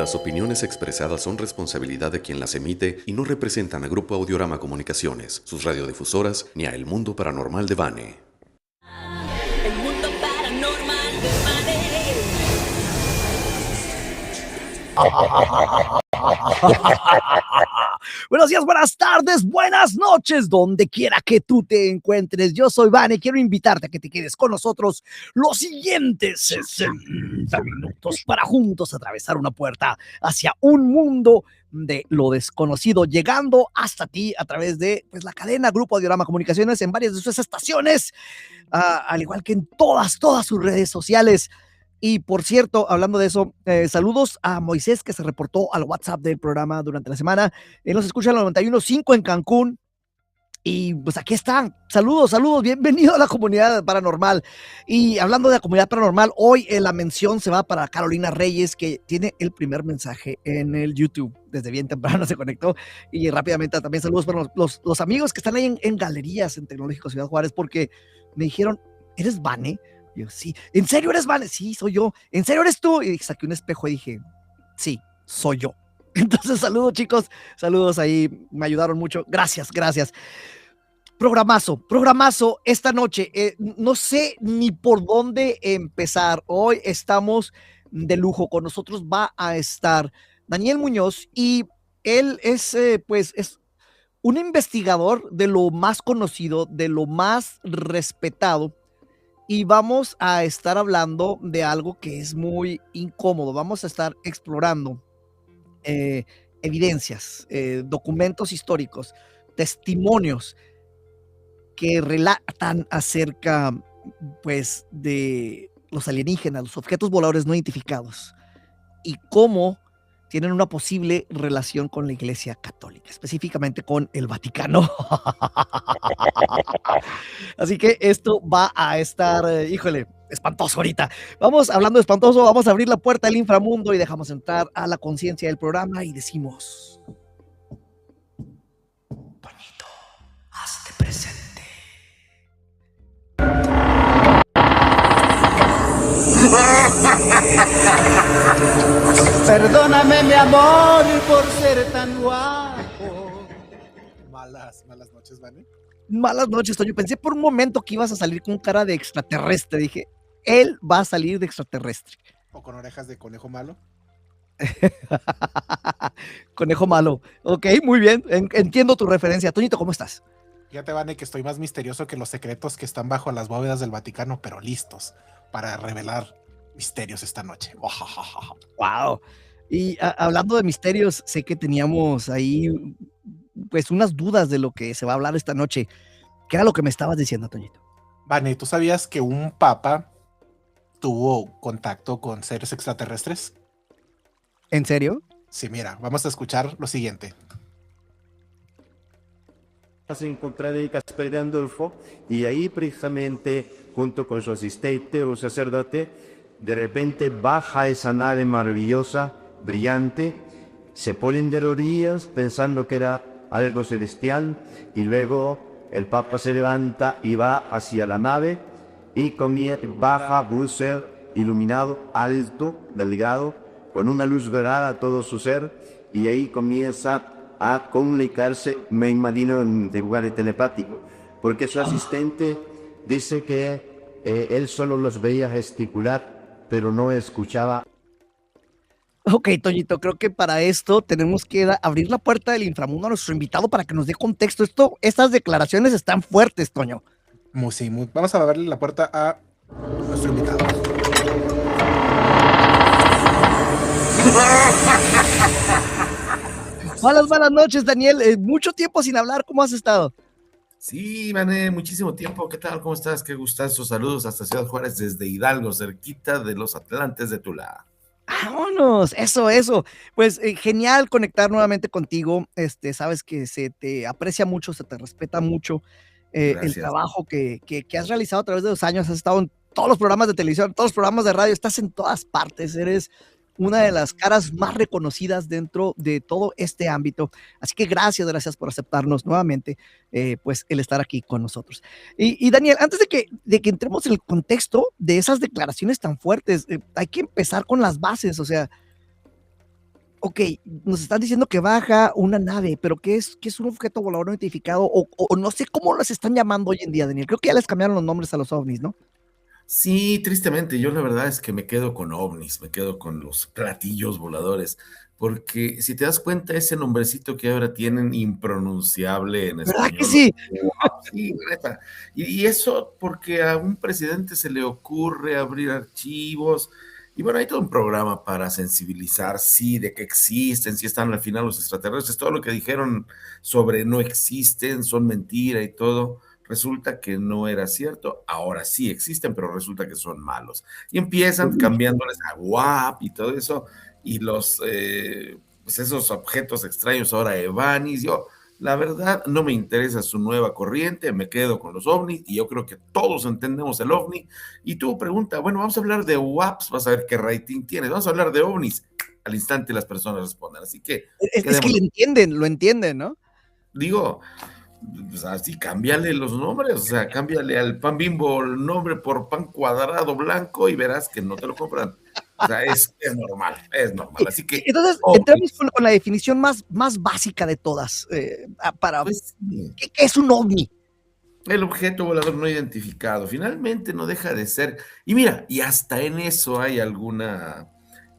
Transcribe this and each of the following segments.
Las opiniones expresadas son responsabilidad de quien las emite y no representan a Grupo Audiorama Comunicaciones, sus radiodifusoras, ni a El Mundo Paranormal de Vane. El mundo paranormal de Vane. Buenos días, buenas tardes, buenas noches, donde quiera que tú te encuentres. Yo soy Vane y quiero invitarte a que te quedes con nosotros los siguientes 60 minutos para juntos atravesar una puerta hacia un mundo de lo desconocido, llegando hasta ti a través de la cadena Grupo Audiorama Comunicaciones en varias de sus estaciones, al igual que en todas sus redes sociales. Y por cierto, hablando de eso, saludos a Moisés, que se reportó al WhatsApp del programa durante la semana. Él nos escucha en el 91.5 en Cancún. Y pues aquí están. Saludos, bienvenido a la comunidad paranormal. Y hablando de la comunidad paranormal, hoy la mención se va para Carolina Reyes, que tiene el primer mensaje en el YouTube. Desde bien temprano se conectó. Y rápidamente también saludos para los amigos que están ahí en galerías en Tecnológico Ciudad Juárez, porque me dijeron, ¿eres Vane? Yo, sí. ¿En serio eres Vane? Sí, soy yo. ¿En serio eres tú? Y saqué un espejo y dije, sí, soy yo. Entonces, saludos, chicos. Saludos ahí. Me ayudaron mucho. Gracias. Programazo esta noche. No sé ni por dónde empezar. Hoy estamos de lujo. Con nosotros va a estar Daniel Muñoz y él es un investigador de lo más conocido, de lo más respetado. Y vamos a estar hablando de algo que es muy incómodo. Vamos a estar explorando evidencias, documentos históricos, testimonios que relatan acerca, de los alienígenas, los objetos voladores no identificados y cómo tienen una posible relación con la Iglesia Católica, específicamente con el Vaticano. Así que esto va a estar, espantoso ahorita. Vamos, hablando de espantoso, vamos a abrir la puerta del inframundo y dejamos entrar a la conciencia del programa y decimos: Toñito, hazte presente. Perdóname, mi amor, por ser tan guapo. Malas noches, Vane. Malas noches, Toño. Pensé por un momento que ibas a salir con cara de extraterrestre. Dije, él va a salir de extraterrestre. O con orejas de conejo malo. Conejo malo. Ok, muy bien. Entiendo tu referencia. Toñito, ¿cómo estás? Fíjate, Vane, que estoy más misterioso que los secretos que están bajo las bóvedas del Vaticano, pero listos para revelar misterios esta noche. Wow. Y hablando de misterios, sé que teníamos ahí unas dudas de lo que se va a hablar esta noche. ¿Qué era lo que me estabas diciendo, Toñito? Vane, ¿tú sabías que un papa tuvo contacto con seres extraterrestres? ¿En serio? Sí, mira, vamos a escuchar lo siguiente. Se encontré de Casper de Andolfo y ahí precisamente junto con su asistente o sacerdote de repente baja esa nave maravillosa, brillante, se ponen de rodillas pensando que era algo celestial y luego el Papa se levanta y va hacia la nave y baja Bruser iluminado, alto, delgado, con una luz dorada a todo su ser y ahí comienza a comunicarse, me imagino de lugar telepático, porque su asistente dice que él solo los veía gesticular, pero no escuchaba. Ok, Toñito, creo que para esto tenemos que abrir la puerta del inframundo a nuestro invitado para que nos dé contexto. Estas declaraciones están fuertes, Toño. Sí, vamos a abrirle la puerta a nuestro invitado. Buenas noches, Daniel. Mucho tiempo sin hablar. ¿Cómo has estado? Sí, Vane, muchísimo tiempo. ¿Qué tal? ¿Cómo estás? Qué gustazo. Saludos hasta Ciudad Juárez desde Hidalgo, cerquita de los Atlantes de Tula. ¡Vámonos! Eso. Pues genial conectar nuevamente contigo. Sabes que se te aprecia mucho, se te respeta mucho el trabajo que has realizado a través de los años. Has estado en todos los programas de televisión, todos los programas de radio, estás en todas partes. Eres una de las caras más reconocidas dentro de todo este ámbito. Así que gracias por aceptarnos nuevamente, el estar aquí con nosotros. Y Daniel, antes de que entremos en el contexto de esas declaraciones tan fuertes, hay que empezar con las bases. O sea, Ok, nos están diciendo que baja una nave, pero ¿qué es un objeto volador no identificado? O no sé cómo los están llamando hoy en día, Daniel. Creo que ya les cambiaron los nombres a los ovnis, ¿no? Sí, tristemente, yo la verdad es que me quedo con ovnis, me quedo con los platillos voladores, porque si te das cuenta, ese nombrecito que ahora tienen impronunciable en ¿Verdad que español, sí? wow, sí, neta. Y eso porque a un presidente se le ocurre abrir archivos, y bueno, hay todo un programa para sensibilizar, sí, de que existen, sí están al final los extraterrestres, todo lo que dijeron sobre no existen, son mentira y todo. Resulta que no era cierto, ahora sí existen, pero resulta que son malos. Y empiezan cambiándoles a WAP y todo eso, y pues esos objetos extraños ahora Evanis. Yo, la verdad, no me interesa su nueva corriente, me quedo con los ovnis, y yo creo que todos entendemos el ovni. Y tú pregunta, bueno, vamos a hablar de WAPs, vas a ver qué rating tienes, vamos a hablar de ovnis. Al instante las personas responden, así que Es que quedémonos. lo entienden, ¿no? Digo, pues así, cámbiale los nombres, o sea, cámbiale al pan Bimbo el nombre por pan cuadrado blanco y verás que no te lo compran. O sea, es normal. Así que, Entonces, entramos ovnis, con la definición más básica de todas. pues sí, ¿Qué es un ovni? el objeto volador no identificado finalmente no deja de ser. Y mira, y hasta en eso hay alguna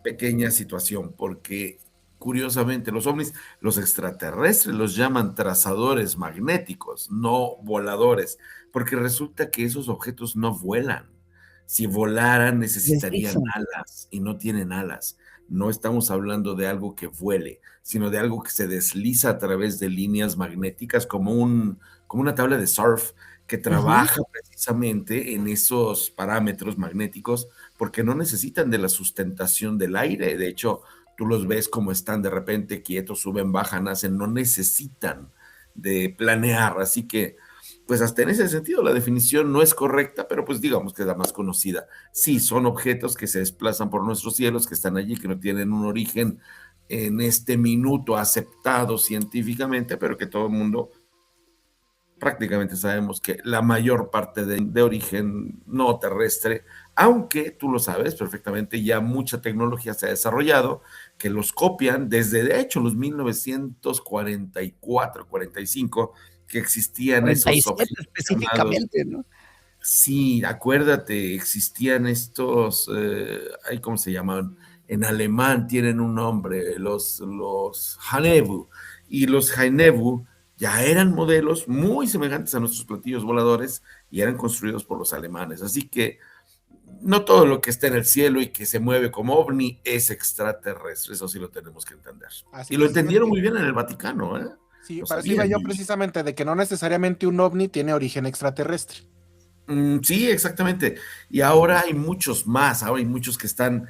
pequeña situación, porque curiosamente los ovnis, los extraterrestres los llaman trazadores magnéticos, no voladores, porque resulta que esos objetos no vuelan. Si volaran necesitarían Deslizan. alas y no tienen alas. No estamos hablando de algo que vuele, sino de algo que se desliza a través de líneas magnéticas como una tabla de surf que Ujú. trabaja precisamente en esos parámetros magnéticos porque no necesitan de la sustentación del aire. De hecho, tú los ves como están de repente quietos, suben, bajan, hacen, no necesitan de planear. Así que, pues hasta en ese sentido la definición no es correcta, pero pues digamos que es la más conocida. Sí, son objetos que se desplazan por nuestros cielos, que están allí, que no tienen un origen en este minuto aceptado científicamente, pero que todo el mundo prácticamente sabemos que la mayor parte de origen no terrestre, aunque tú lo sabes perfectamente, ya mucha tecnología se ha desarrollado, que los copian desde, de hecho, los 1944, 45, que existían esos 47 objetos llamados, específicamente, ¿no? sí, acuérdate, existían estos, ay, ¿cómo se llaman? En alemán tienen un nombre, los Hanebu, y los Hanebu ya eran modelos muy semejantes a nuestros platillos voladores y eran construidos por los alemanes. Así que no todo lo que está en el cielo y que se mueve como ovni es extraterrestre, eso sí lo tenemos que entender. Así Y lo es entendieron que muy bien en el Vaticano, ¿eh? sí, Lo para eso iba sabían yo muy bien. precisamente, de que no necesariamente un ovni tiene origen extraterrestre. Sí, exactamente. Y ahora hay muchos más, ahora hay muchos que están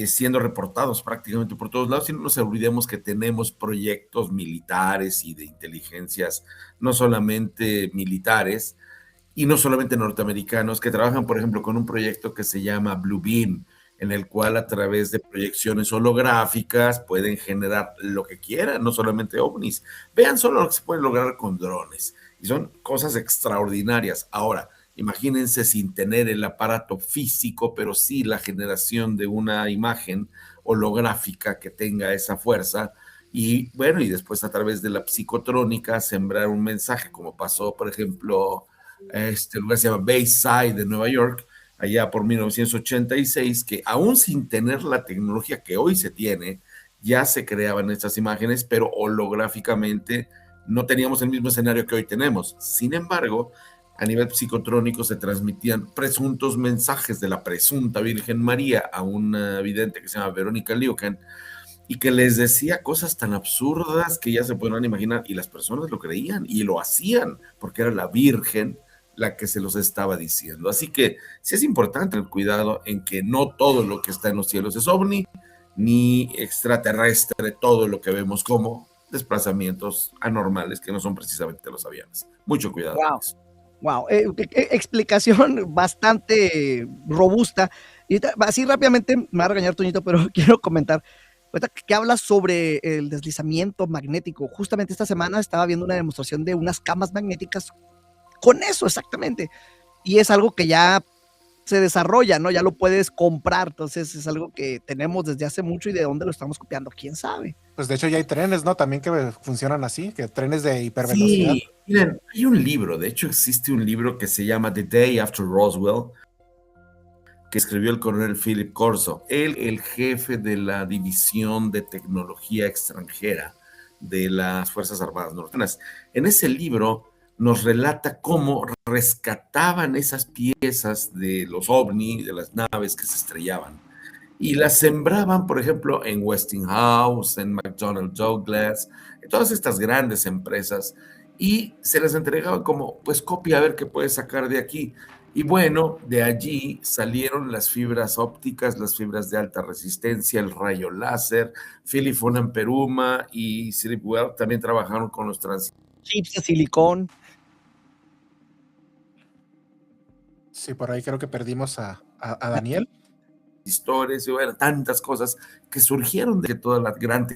siendo reportados prácticamente por todos lados y no nos olvidemos que tenemos proyectos militares y de inteligencias, no solamente militares y no solamente norteamericanos, que trabajan, por ejemplo, con un proyecto que se llama Blue Beam, en el cual a través de proyecciones holográficas pueden generar lo que quieran, no solamente ovnis. Vean solo lo que se puede lograr con drones. Y son cosas extraordinarias. Ahora, imagínense sin tener el aparato físico, pero sí la generación de una imagen holográfica que tenga esa fuerza. Y bueno, y después a través de la psicotrónica sembrar un mensaje, como pasó, por ejemplo, este lugar se llama Bayside de Nueva York, allá por 1986, que aún sin tener la tecnología que hoy se tiene, ya se creaban estas imágenes, pero holográficamente no teníamos el mismo escenario que hoy tenemos. Sin embargo, a nivel psicotrónico se transmitían presuntos mensajes de la presunta Virgen María a una vidente que se llama Verónica Liucan y que les decía cosas tan absurdas que ya se podrán imaginar y las personas lo creían y lo hacían porque era la Virgen la que se los estaba diciendo. Así que sí es importante el cuidado en que no todo lo que está en los cielos es ovni, ni extraterrestre, todo lo que vemos como desplazamientos anormales que no son precisamente los aviones. Mucho cuidado con Wow. eso. Wow, explicación bastante robusta. Y así rápidamente me va a regañar Toñito, pero quiero comentar. Ahorita que hablas sobre el deslizamiento magnético, justamente esta semana estaba viendo una demostración de unas camas magnéticas con eso exactamente. Y es algo que ya se desarrolla, ¿no? Ya lo puedes comprar, entonces es algo que tenemos desde hace mucho y de dónde lo estamos copiando, quién sabe. Pues de hecho ya hay trenes, ¿no? También que funcionan así, que trenes de hipervelocidad. Sí, miren, hay un libro, de hecho existe un libro que se llama The Day After Roswell, que escribió el coronel Philip Corso, él, el jefe de la División de Tecnología Extranjera de las Fuerzas Armadas Norteamericanas. En ese libro nos relata cómo rescataban esas piezas de los ovni, de las naves que se estrellaban, y las sembraban, por ejemplo, en Westinghouse, en McDonnell Douglas, en todas estas grandes empresas, y se les entregaban como, pues copia a ver qué puedes sacar de aquí. Y bueno, de allí salieron las fibras ópticas, las fibras de alta resistencia, el rayo láser. Philip von Amperuma y Philip Well también trabajaron con los chips de silicón. Sí, por ahí creo que perdimos a Daniel. Transistores, y bueno, tantas cosas que surgieron de toda la gran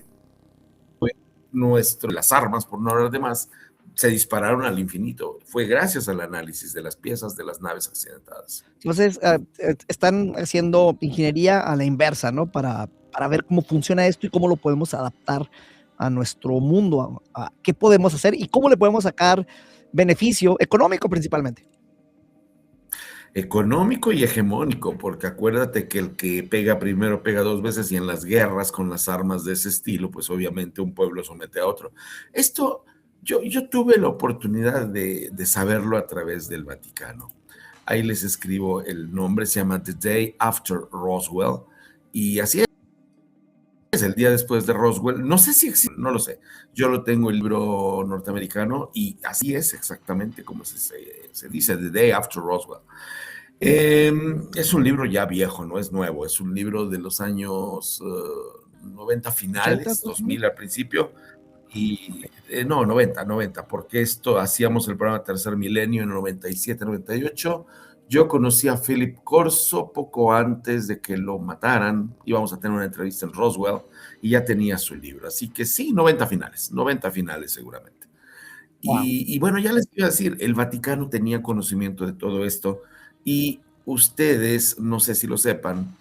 las armas, por no hablar de más, se dispararon al infinito. Fue gracias al análisis de las piezas de las naves accidentadas. Entonces, están haciendo ingeniería a la inversa, ¿no? Para ver cómo funciona esto y cómo lo podemos adaptar a nuestro mundo, a qué podemos hacer y cómo le podemos sacar beneficio económico principalmente. Económico y hegemónico, porque acuérdate que el que pega primero pega dos veces, y en las guerras con las armas de ese estilo, pues obviamente un pueblo somete a otro. Esto, yo tuve la oportunidad de saberlo a través del Vaticano. Ahí les escribo el nombre, se llama The Day After Roswell, y así es el día después de Roswell. No sé si existe, no lo sé. Yo lo tengo el libro norteamericano y así es exactamente como se dice, The Day After Roswell. Es un libro ya viejo, no es nuevo, es un libro de los años 90 finales, 2000 al principio, y no, 90, porque hacíamos el programa Tercer Milenio en 97, 98. Yo conocí a Philip Corso poco antes de que lo mataran, íbamos a tener una entrevista en Roswell y ya tenía su libro, así que sí, 90 finales seguramente. Wow. Y bueno, ya les iba a decir, el Vaticano tenía conocimiento de todo esto, y ustedes, no sé si lo sepan,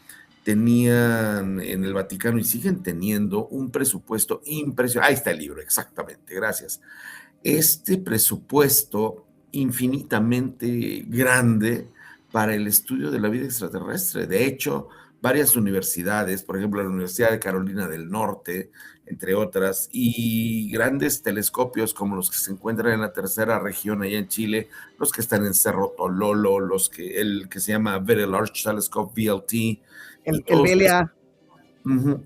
tenían en el Vaticano y siguen teniendo un presupuesto impresionante. Ahí está el libro, exactamente, gracias. Este presupuesto infinitamente grande para el estudio de la vida extraterrestre. De hecho, varias universidades, por ejemplo, la Universidad de Carolina del Norte, entre otras, y grandes telescopios como los que se encuentran en la tercera región allá en Chile, los que están en Cerro Tololo, el que se llama Very Large Telescope, VLT. El VLA.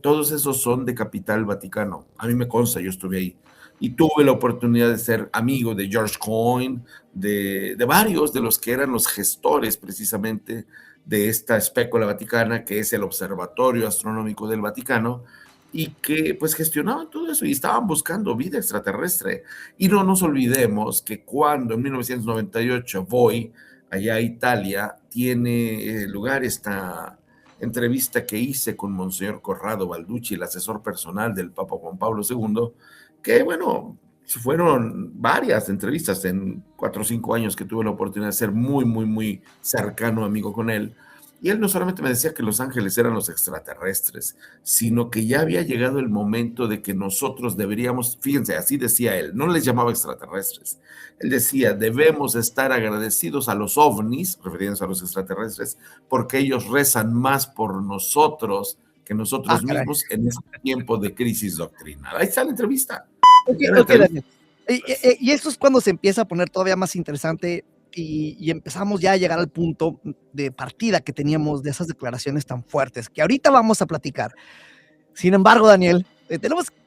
Todos esos son de capital Vaticano. A mí me consta, yo estuve ahí. Y tuve la oportunidad de ser amigo de George Coyne, de varios de los que eran los gestores precisamente de esta espécula vaticana, que es el Observatorio Astronómico del Vaticano, y que pues gestionaban todo eso y estaban buscando vida extraterrestre. Y no nos olvidemos que cuando en 1998 voy allá a Italia, tiene lugar esta entrevista que hice con Monseñor Corrado Balducci, el asesor personal del Papa Juan Pablo II, que bueno, fueron varias entrevistas en 4 o 5 años que tuve la oportunidad de ser muy cercano amigo con él. Y él no solamente me decía que los ángeles eran los extraterrestres, sino que ya había llegado el momento de que nosotros deberíamos, fíjense, así decía él, no les llamaba extraterrestres. Él decía, debemos estar agradecidos a los ovnis, refiriéndose a los extraterrestres, porque ellos rezan más por nosotros que nosotros mismos en este tiempo de crisis doctrinal. Ahí está la entrevista. Okay, Daniel. Y esto es cuando se empieza a poner todavía más interesante y empezamos ya a llegar al punto de partida que teníamos de esas declaraciones tan fuertes que ahorita vamos a platicar. Sin embargo, Daniel,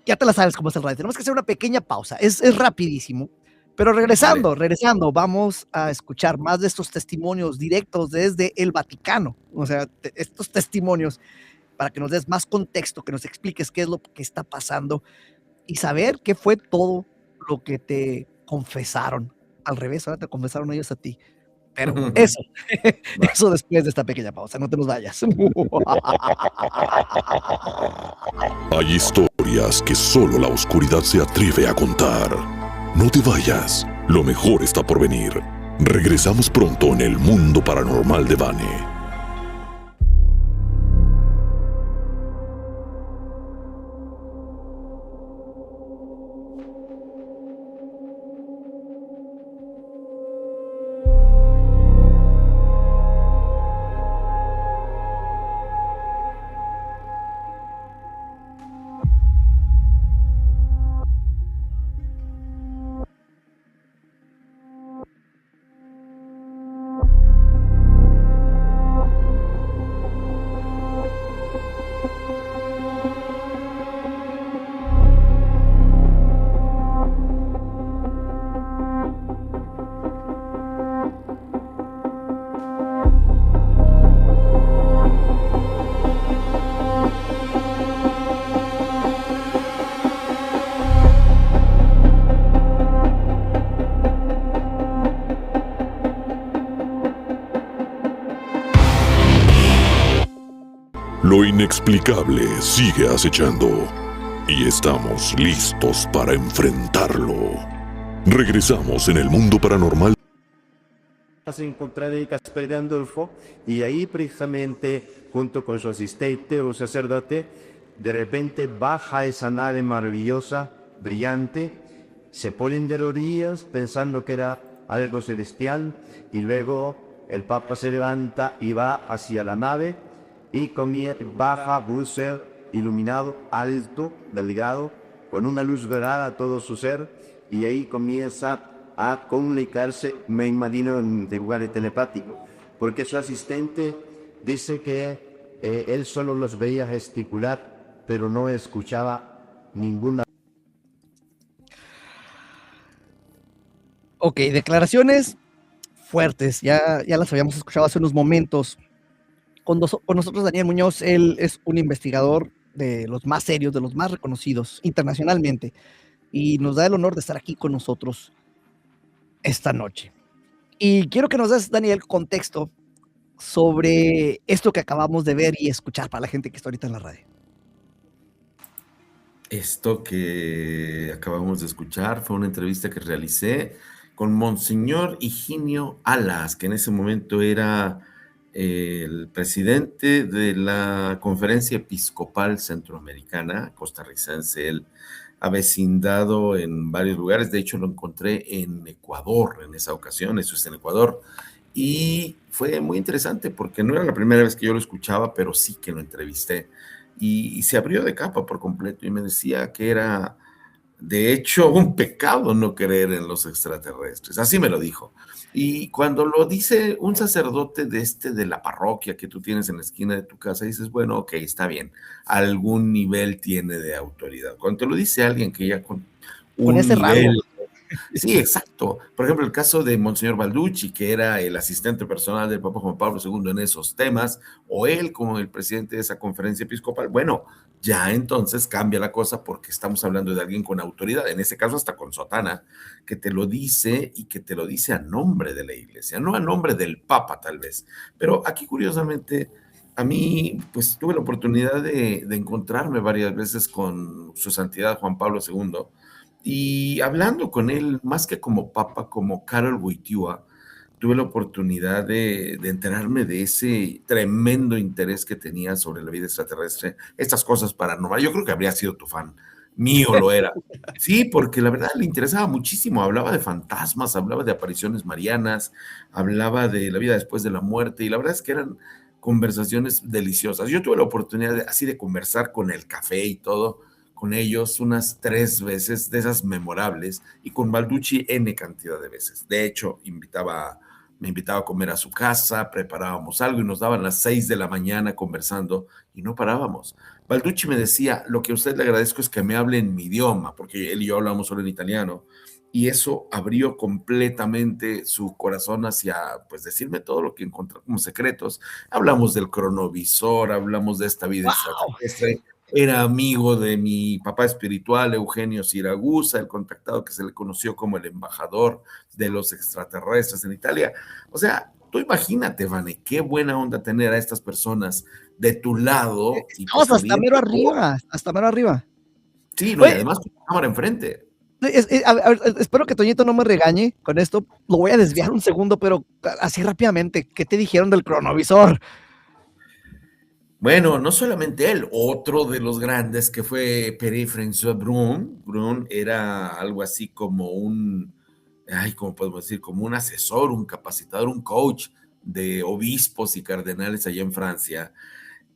ya te la sabes cómo es el radio, tenemos que hacer una pequeña pausa, es rapidísimo, pero regresando, vamos a escuchar más de estos testimonios directos desde el Vaticano, o sea, estos testimonios para que nos des más contexto, que nos expliques qué es lo que está pasando y saber qué fue todo lo que te confesaron. Al revés, ahora te confesaron ellos a ti. Pero eso después de esta pequeña pausa, no te nos vayas. Hay historias que solo la oscuridad se atreve a contar. No te vayas, lo mejor está por venir. Regresamos pronto en El Mundo Paranormal de Vane. Lo inexplicable sigue acechando y estamos listos para enfrentarlo. Regresamos en el mundo paranormal. Se encontrar a Casper Gandolfo y ahí precisamente junto con su asistente o sacerdote de repente baja esa nave maravillosa, brillante, se ponen de rodillas pensando que era algo celestial y luego el Papa se levanta y va hacia la nave y baja Bruce iluminado, alto, delgado, con una luz dorada a todo su ser y ahí comienza a comunicarse, me imagino, en lugares telepáticos, porque su asistente dice que él solo los veía gesticular, pero no escuchaba ninguna. Ok, declaraciones fuertes, ya las habíamos escuchado hace unos momentos. Con nosotros Daniel Muñoz, él es un investigador de los más serios, de los más reconocidos internacionalmente, y nos da el honor de estar aquí con nosotros esta noche. Y quiero que nos des, Daniel, contexto sobre esto que acabamos de ver y escuchar para la gente que está ahorita en la radio. Esto que acabamos de escuchar fue una entrevista que realicé con Monseñor Higinio Alas, que en ese momento era el presidente de la Conferencia Episcopal Centroamericana, costarricense, él avecindado en varios lugares. De hecho, lo encontré en Ecuador en esa ocasión, eso es en Ecuador, y fue muy interesante porque no era la primera vez que yo lo escuchaba, pero sí que lo entrevisté, y se abrió de capa por completo y me decía que era, de hecho, un pecado no creer en los extraterrestres, así me lo dijo. Y cuando lo dice un sacerdote de la parroquia que tú tienes en la esquina de tu casa, dices, bueno, ok, está bien, algún nivel tiene de autoridad. Cuando te lo dice alguien que ya con un ese nivel... rango. Sí, exacto. Por ejemplo, el caso de Monseñor Balducci, que era el asistente personal del Papa Juan Pablo II en esos temas, o él como el presidente de esa conferencia episcopal, bueno, ya entonces cambia la cosa porque estamos hablando de alguien con autoridad, en ese caso hasta con sotana, que te lo dice y que te lo dice a nombre de la iglesia, no a nombre del Papa tal vez. Pero aquí curiosamente, a mí pues tuve la oportunidad de encontrarme varias veces con su santidad Juan Pablo II, y hablando con él, más que como papa, como Karol Wojtyła, tuve la oportunidad de enterarme de ese tremendo interés que tenía sobre la vida extraterrestre, estas cosas paranormales. Yo creo que habría sido tu fan, mío lo era. Sí, porque la verdad le interesaba muchísimo, hablaba de fantasmas, hablaba de apariciones marianas, hablaba de la vida después de la muerte, y la verdad es que eran conversaciones deliciosas. Yo tuve la oportunidad así de conversar con el café y todo, con ellos unas 3 veces, de esas memorables, y con Balducci N cantidad de veces. De hecho, me invitaba a comer a su casa, preparábamos algo y nos daban las 6 de la mañana conversando y no parábamos. Balducci me decía, lo que a usted le agradezco es que me hable en mi idioma, porque él y yo hablamos solo en italiano, y eso abrió completamente su corazón hacia, pues, decirme todo lo que encontró como secretos. Hablamos del cronovisor, hablamos de esta vida extraterrestre. Era amigo de mi papá espiritual, Eugenio Siragusa, el contactado que se le conoció como el embajador de los extraterrestres en Italia. O sea, tú imagínate, Vane, qué buena onda tener a estas personas de tu lado. Estamos hasta mero arriba, hasta mero arriba. Sí, no, y además con la cámara enfrente. A ver, espero que Toñito no me regañe con esto. Lo voy a desviar un segundo, pero así rápidamente, ¿qué te dijeron del cronovisor? Bueno, no solamente él, otro de los grandes que fue Pierre-François Brun. Brun era algo así como ¿cómo podemos decir? Como un asesor, un capacitador, un coach de obispos y cardenales allá en Francia.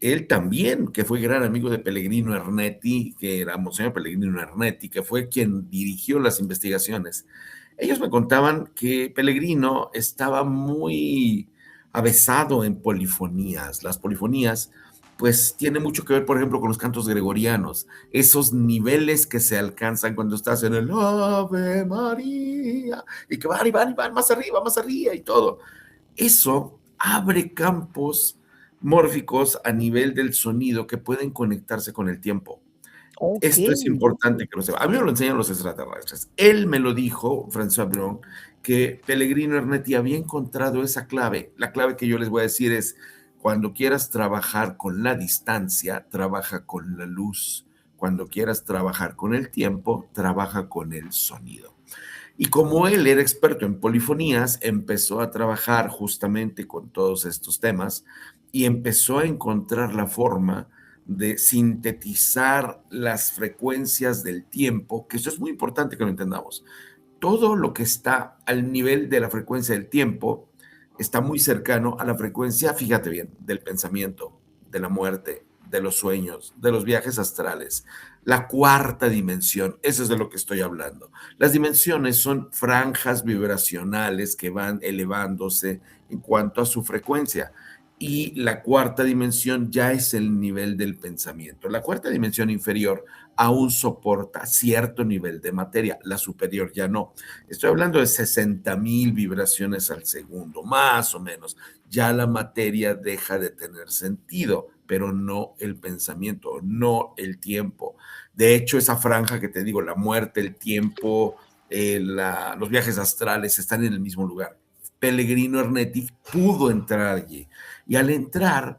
Él también, que fue gran amigo de Pellegrino Ernetti, que era Monseñor Pellegrino Ernetti, que fue quien dirigió las investigaciones. Ellos me contaban que Pellegrino estaba muy avesado en polifonías. Las polifonías pues tiene mucho que ver, por ejemplo, con los cantos gregorianos, esos niveles que se alcanzan cuando estás en el Ave María, y que van y van y van más arriba y todo. Eso abre campos mórficos a nivel del sonido que pueden conectarse con el tiempo. Okay. Esto es importante que lo sepa. A mí me lo enseñan los extraterrestres. Él me lo dijo, François Brun, que Pellegrino Ernetti había encontrado esa clave. La clave que yo les voy a decir es: Cuando quieras trabajar con la distancia, trabaja con la luz. Cuando quieras trabajar con el tiempo, trabaja con el sonido. Y como él era experto en polifonías, empezó a trabajar justamente con todos estos temas y empezó a encontrar la forma de sintetizar las frecuencias del tiempo, que eso es muy importante que lo entendamos. Todo lo que está al nivel de la frecuencia del tiempo está muy cercano a la frecuencia, fíjate bien, del pensamiento, de la muerte, de los sueños, de los viajes astrales. La cuarta dimensión, eso es de lo que estoy hablando. Las dimensiones son franjas vibracionales que van elevándose en cuanto a su frecuencia. Y la cuarta dimensión ya es el nivel del pensamiento. La cuarta dimensión inferior aún soporta cierto nivel de materia, la superior ya no. Estoy hablando de 60,000 vibraciones al segundo, más o menos. Ya la materia deja de tener sentido, pero no el pensamiento, no el tiempo. De hecho, esa franja que te digo, la muerte, el tiempo, los viajes astrales están en el mismo lugar. Pellegrino Ernetti pudo entrar allí. Y al entrar,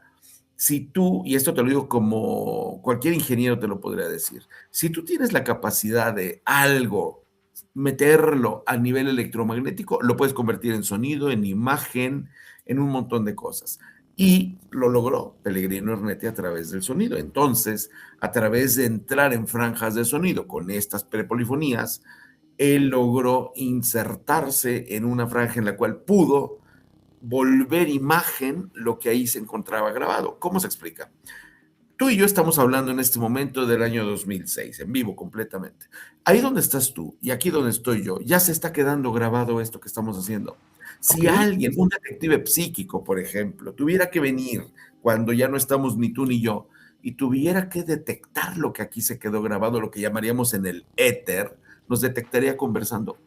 si tú, y esto te lo digo como cualquier ingeniero te lo podría decir, si tú tienes la capacidad de algo, meterlo a nivel electromagnético, lo puedes convertir en sonido, en imagen, en un montón de cosas. Y lo logró Pellegrino Ernetti a través del sonido. Entonces, a través de entrar en franjas de sonido con estas prepolifonías, él logró insertarse en una franja en la cual pudo volver imagen lo que ahí se encontraba grabado. ¿Cómo se explica? Tú y yo estamos hablando en este momento del año 2006, en vivo completamente. Ahí donde estás tú y aquí donde estoy yo, ya se está quedando grabado esto que estamos haciendo. Si alguien, un detective psíquico, por ejemplo, tuviera que venir cuando ya no estamos ni tú ni yo y tuviera que detectar lo que aquí se quedó grabado, lo que llamaríamos en el éter, nos detectaría conversando.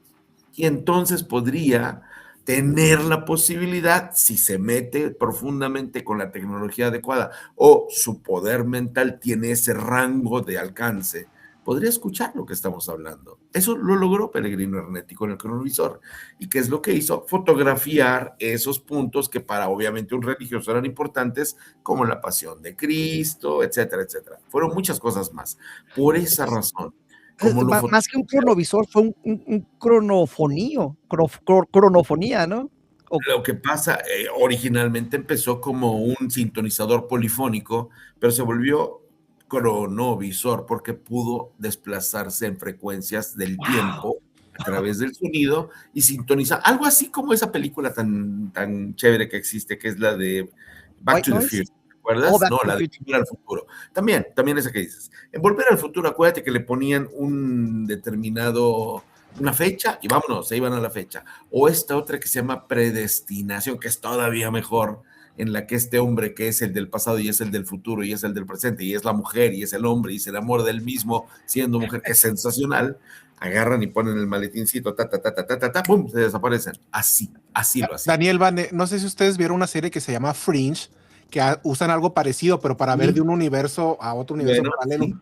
Y entonces podría tener la posibilidad, si se mete profundamente con la tecnología adecuada o su poder mental tiene ese rango de alcance, podría escuchar lo que estamos hablando. Eso lo logró Pellegrino Ernetti con el cronovisor. ¿Y qué es lo que hizo? Fotografiar esos puntos que para obviamente un religioso eran importantes, como la pasión de Cristo, etcétera, etcétera. Fueron muchas cosas más. Por esa razón, Más que un cronovisor, fue un cronofonía, ¿no? Lo que pasa, originalmente empezó como un sintonizador polifónico, pero se volvió cronovisor porque pudo desplazarse en frecuencias del tiempo a través del sonido y sintonizar, algo así como esa película tan chévere que existe, que es la de Back to the Future. ¿Te acuerdas? No, la de Volver al Futuro. También esa que dices. En Volver al Futuro, acuérdate que le ponían una fecha y vámonos, se iban a la fecha. O esta otra que se llama Predestinación, que es todavía mejor, en la que este hombre que es el del pasado y es el del futuro y es el del presente y es la mujer y es el hombre y se enamora del mismo siendo mujer, que es sensacional, agarran y ponen el maletincito, pum, se desaparecen. Así lo hacen. Daniel Vane, no sé si ustedes vieron una serie que se llama Fringe, que usan algo parecido, pero para ver de un universo a otro universo paralelo. Sí.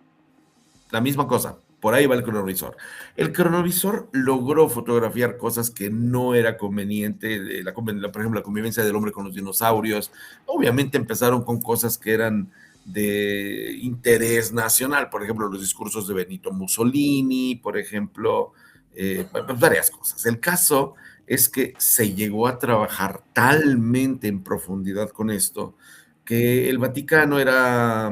La misma cosa, por ahí va el cronovisor. El cronovisor logró fotografiar cosas que no era conveniente, por ejemplo, la convivencia del hombre con los dinosaurios. Obviamente empezaron con cosas que eran de interés nacional, por ejemplo, los discursos de Benito Mussolini, por ejemplo, varias cosas. El caso es que se llegó a trabajar talmente en profundidad con esto, que el Vaticano era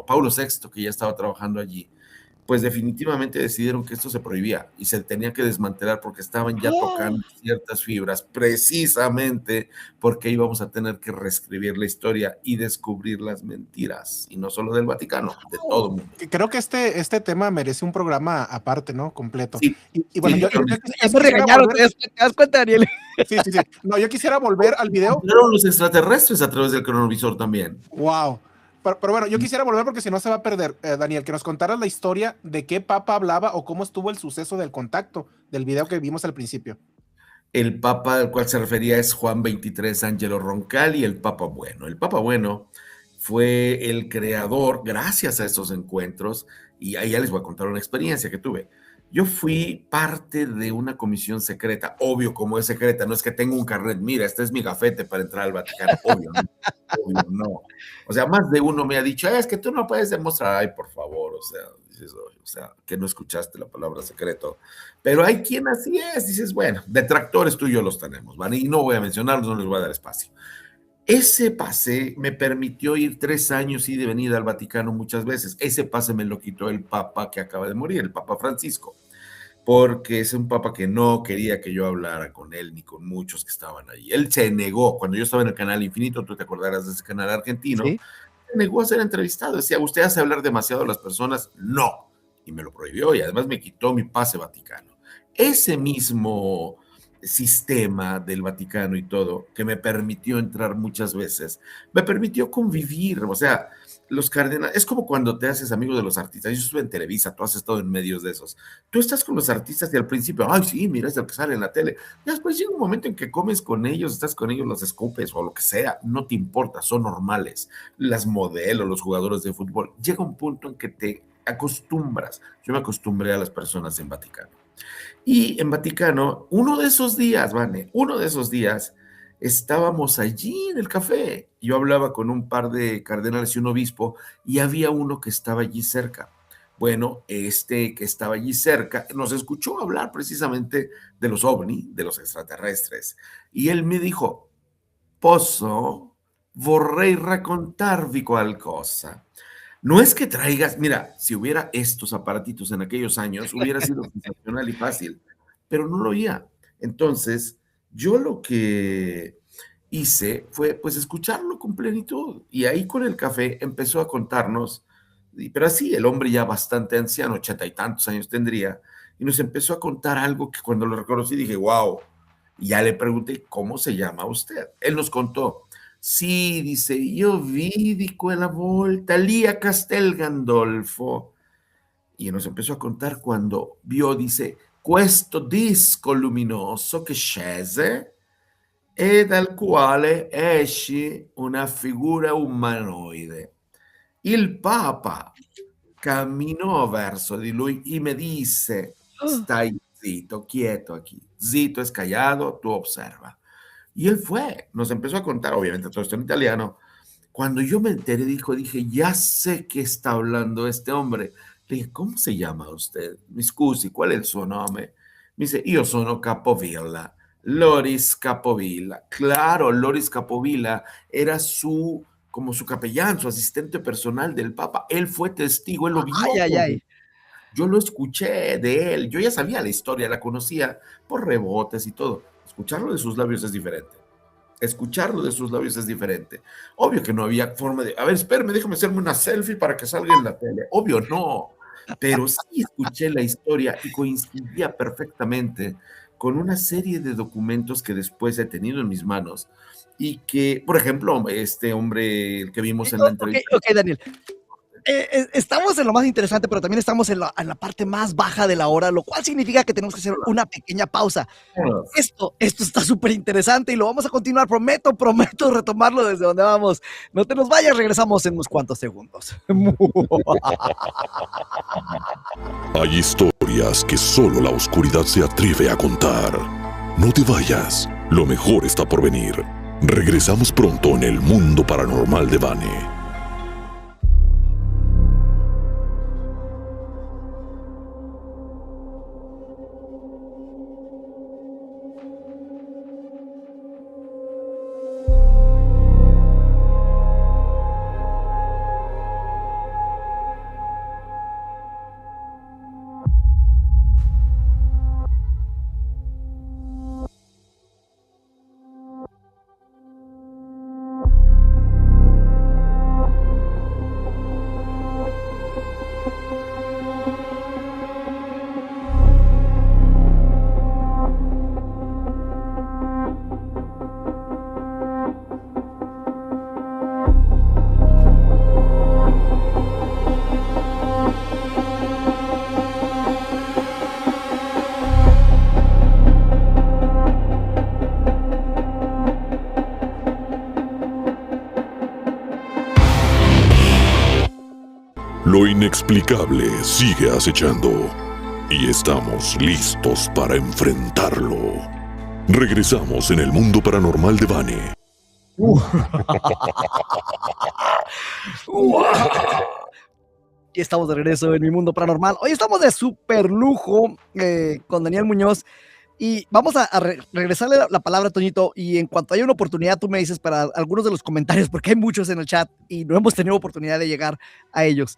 Paulo VI, que ya estaba trabajando allí, pues definitivamente decidieron que esto se prohibía y se tenía que desmantelar porque estaban ya tocando ciertas fibras, precisamente porque íbamos a tener que reescribir la historia y descubrir las mentiras, y no solo del Vaticano, de todo el mundo. Creo que este tema merece un programa aparte, ¿no? Completo. Sí. Y bueno, ya me regañaron, ¿te das cuenta, Daniel? Sí. No, yo quisiera volver al video. Los extraterrestres a través del cronovisor también. Wow. Pero bueno, yo quisiera volver porque si no se va a perder, Daniel, que nos contaras la historia de qué papa hablaba o cómo estuvo el suceso del contacto del video que vimos al principio. El papa al cual se refería es Juan XXIII Angelo Roncalli, el papa bueno. El papa bueno fue el creador, gracias a esos encuentros, y ahí ya les voy a contar una experiencia que tuve. Yo fui parte de una comisión secreta, obvio, como es secreta, no es que tengo un carnet, mira, este es mi gafete para entrar al Vaticano, obvio, no, obvio, no. O sea, más de uno me ha dicho, es que tú no puedes demostrar, ay, por favor, o sea, dices, o sea, que no escuchaste la palabra secreto. Pero hay quien así es, dices, bueno, detractores tú y yo los tenemos, ¿vale? Y no voy a mencionarlos, no les voy a dar espacio. Ese pase me permitió ir 3 años y de venida al Vaticano muchas veces. Ese pase me lo quitó el Papa que acaba de morir, el Papa Francisco, porque es un Papa que no quería que yo hablara con él ni con muchos que estaban ahí. Él se negó, cuando yo estaba en el Canal Infinito, tú te acordarás de ese canal argentino, Sí. se negó a ser entrevistado. Decía, ¿usted hace hablar demasiado a las personas? No. Y me lo prohibió y además me quitó mi pase Vaticano. Ese mismo sistema del Vaticano y todo, que me permitió entrar muchas veces, me permitió convivir, o sea, los cardenales, es como cuando te haces amigo de los artistas, yo estuve en Televisa, tú has estado en medios de esos, tú estás con los artistas y al principio, ay sí, mira, es el que sale en la tele, y después llega un momento en que comes con ellos, estás con ellos, los escupes o lo que sea, no te importa, son normales, las modelos, los jugadores de fútbol, llega un punto en que te acostumbras, yo me acostumbré a las personas en Vaticano. Y en Vaticano, uno de esos días, Vane, uno de esos días, estábamos allí en el café. Yo hablaba con un par de cardenales y un obispo y había uno que estaba allí cerca. Bueno, este que estaba allí cerca nos escuchó hablar precisamente de los ovni, de los extraterrestres. Y él me dijo, vorrei raccontarvi qualcosa. No es que traigas, mira, si hubiera estos aparatitos en aquellos años, hubiera sido sensacional y fácil, pero no lo había. Entonces, yo lo que hice fue, pues, escucharlo con plenitud. Y ahí con el café empezó a contarnos, pero así, el hombre ya bastante anciano, 80 y tantos años tendría, y nos empezó a contar algo que cuando lo reconocí dije, wow. Y ya le pregunté, ¿cómo se llama usted? Él nos contó. Sì, dice, io vidi quella volta lì a Castel Gandolfo. Y nos empezó a contar cuando vio, dice, questo disco luminoso che scese e dal quale esce una figura umanoide. Il Papa camminò verso di lui y me dice, stai zitto, quieto aquí, zitto es callado, tú observa. Y él fue, nos empezó a contar, obviamente todo esto en italiano. Cuando yo me enteré, dije, ya sé qué está hablando este hombre. Le dije, ¿cómo se llama usted? Mi scusi, ¿cuál es su nombre? Me dice, io sono Capovilla, Loris Capovilla. Claro, Loris Capovilla era como su capellán, su asistente personal del Papa. Él fue testigo, él lo vio. Ay. Yo lo escuché de él, yo ya sabía la historia, la conocía por rebotes y todo. Escucharlo de sus labios es diferente. Escucharlo de sus labios es diferente. Obvio que no había forma de, a ver, espérame, déjame hacerme una selfie para que salga en la tele. Obvio no, pero sí escuché la historia y coincidía perfectamente con una serie de documentos que después he tenido en mis manos y que, por ejemplo, este hombre el que vimos en la entrevista. Ok, Daniel. Estamos en lo más interesante, pero también estamos en la parte más baja de la hora, lo cual significa que tenemos que hacer una pequeña pausa. Esto está súper interesante y lo vamos a continuar. Prometo retomarlo desde donde vamos. No te nos vayas, regresamos en unos cuantos segundos. Hay historias que solo la oscuridad se atreve a contar. No te vayas, lo mejor está por venir. Regresamos pronto en el mundo paranormal de Vane. Lo inexplicable sigue acechando. y estamos listos para enfrentarlo. Regresamos en el mundo paranormal de Vane. Y estamos de regreso en Mi Mundo Paranormal. Hoy estamos de súper lujo con Daniel Muñoz. Y vamos a regresarle la palabra a Toñito. Y en cuanto haya una oportunidad, tú me dices para algunos de los comentarios, porque hay muchos en el chat y no hemos tenido oportunidad de llegar a ellos.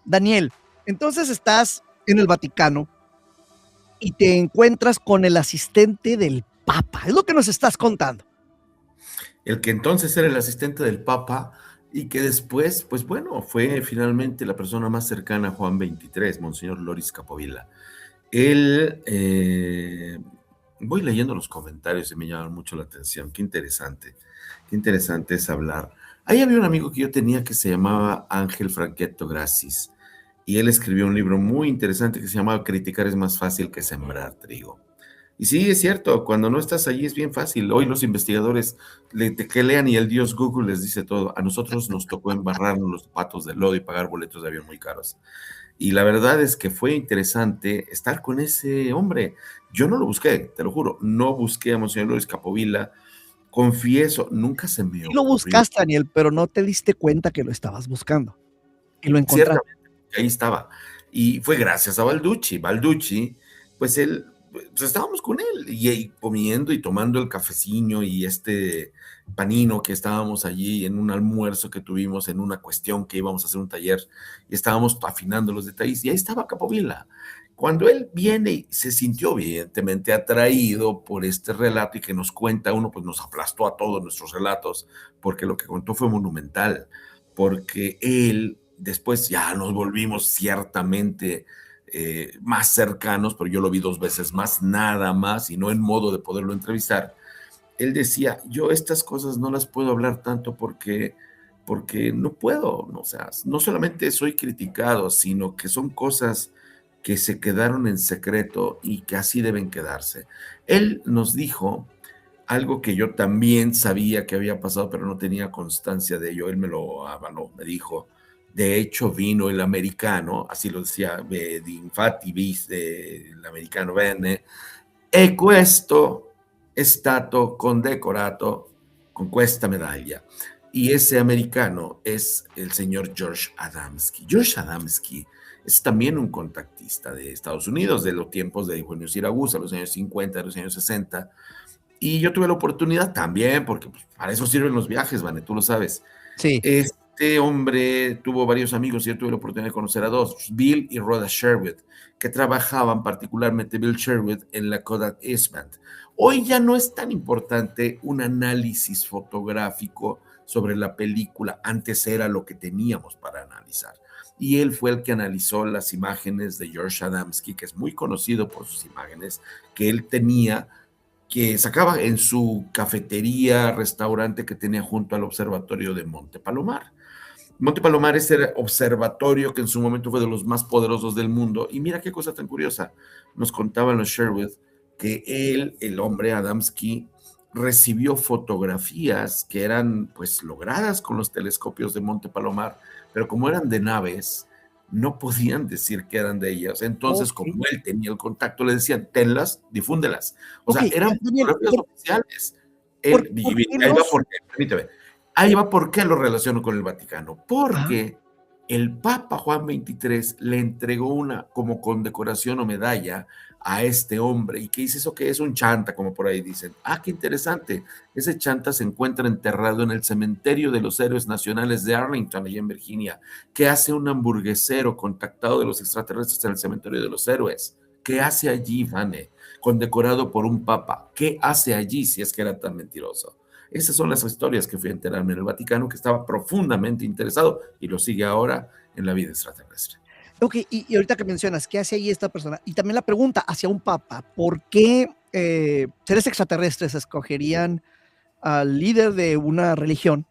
Daniel, entonces estás en el Vaticano y te encuentras con el asistente del Papa. Es lo que nos estás contando. El que entonces era el asistente del Papa y que después, pues bueno, fue finalmente la persona más cercana a Juan XXIII, Monseñor Loris Capovilla. Él, voy leyendo los comentarios y me llaman mucho la atención. Qué interesante es hablar. Ahí había un amigo que yo tenía que se llamaba Ángel Franquetto Gracis y él escribió un libro muy interesante que se llamaba Criticar es más fácil que sembrar trigo. Y sí, es cierto, cuando no estás allí es bien fácil. Hoy los investigadores que lean y el dios Google les dice todo. A nosotros nos tocó embarrarnos los zapatos de lodo y pagar boletos de avión muy caros. Y la verdad es que fue interesante estar con ese hombre. Yo no lo busqué, te lo juro. No busqué a Monseñor Loris Capovilla. Confieso, nunca se me ocurrió. Lo buscaste, Daniel, pero no te diste cuenta que lo estabas buscando. Y lo encontraste. Ciertamente, ahí estaba. Y fue gracias a Balducci. Balducci, pues él, pues estábamos con él y comiendo y tomando el cafecino y este panino que estábamos allí en un almuerzo que tuvimos en una cuestión que íbamos a hacer un taller y estábamos afinando los detalles y ahí estaba Capovilla. Cuando él viene y se sintió evidentemente atraído por este relato y que nos cuenta uno, pues nos aplastó a todos nuestros relatos porque lo que contó fue monumental, porque él después ya nos volvimos ciertamente más cercanos, pero yo lo vi 2 veces más, nada más, y no en modo de poderlo entrevistar. Él decía, yo estas cosas no las puedo hablar tanto porque no puedo, ¿no? O sea, no solamente soy criticado, sino que son cosas que se quedaron en secreto y que así deben quedarse. Él nos dijo algo que yo también sabía que había pasado, pero no tenía constancia de ello. Él me lo avaló, me dijo, de hecho vino el americano, así lo decía, infatti viste el americano venne, e questo è stato condecorato con questa medaglia. Y ese americano es el señor George Adamski. George Adamski es también un contactista de Estados Unidos, de los tiempos de Eugenio Siragusa, los años 50, los años 60. Y yo tuve la oportunidad también, porque pues, para eso sirven los viajes, Vane, tú lo sabes. Sí. Este hombre tuvo varios amigos y yo tuve la oportunidad de conocer a 2, Bill y Rhoda Sherwood, que trabajaban particularmente Bill Sherwood en la Kodak Eastman. Hoy ya no es tan importante un análisis fotográfico sobre la película, antes era lo que teníamos para analizar. Y él fue el que analizó las imágenes de George Adamski, que es muy conocido por sus imágenes, que él tenía, que sacaba en su cafetería, restaurante que tenía junto al observatorio de Monte Palomar. Monte Palomar es el observatorio que en su momento fue de los más poderosos del mundo. Y mira qué cosa tan curiosa. Nos contaban los Sherwood que él, el hombre Adamski, recibió fotografías que eran pues logradas con los telescopios de Monte Palomar, pero como eran de naves, no podían decir que eran de ellas. Entonces, como él tenía el contacto, le decían, tenlas, difúndelas. O sea, eran fotografías oficiales. Ahí va por qué lo relaciono con el Vaticano. Porque el Papa Juan XXIII le entregó una como condecoración o medalla a este hombre. ¿Y qué dice eso? Que es un chanta, como por ahí dicen. Ah, qué interesante. Ese chanta se encuentra enterrado en el cementerio de los héroes nacionales de Arlington, allá en Virginia. ¿Qué hace un hamburguesero contactado de los extraterrestres en el cementerio de los héroes? ¿Qué hace allí, Vane? Condecorado por un papa. ¿Qué hace allí si es que era tan mentiroso? Esas son las historias que fui a enterarme en el Vaticano, que estaba profundamente interesado y lo sigue ahora en la vida extraterrestre. Ok, y ahorita que mencionas, ¿qué hace ahí esta persona? Y también la pregunta hacia un papa, ¿por qué seres extraterrestres escogerían al líder de una religión?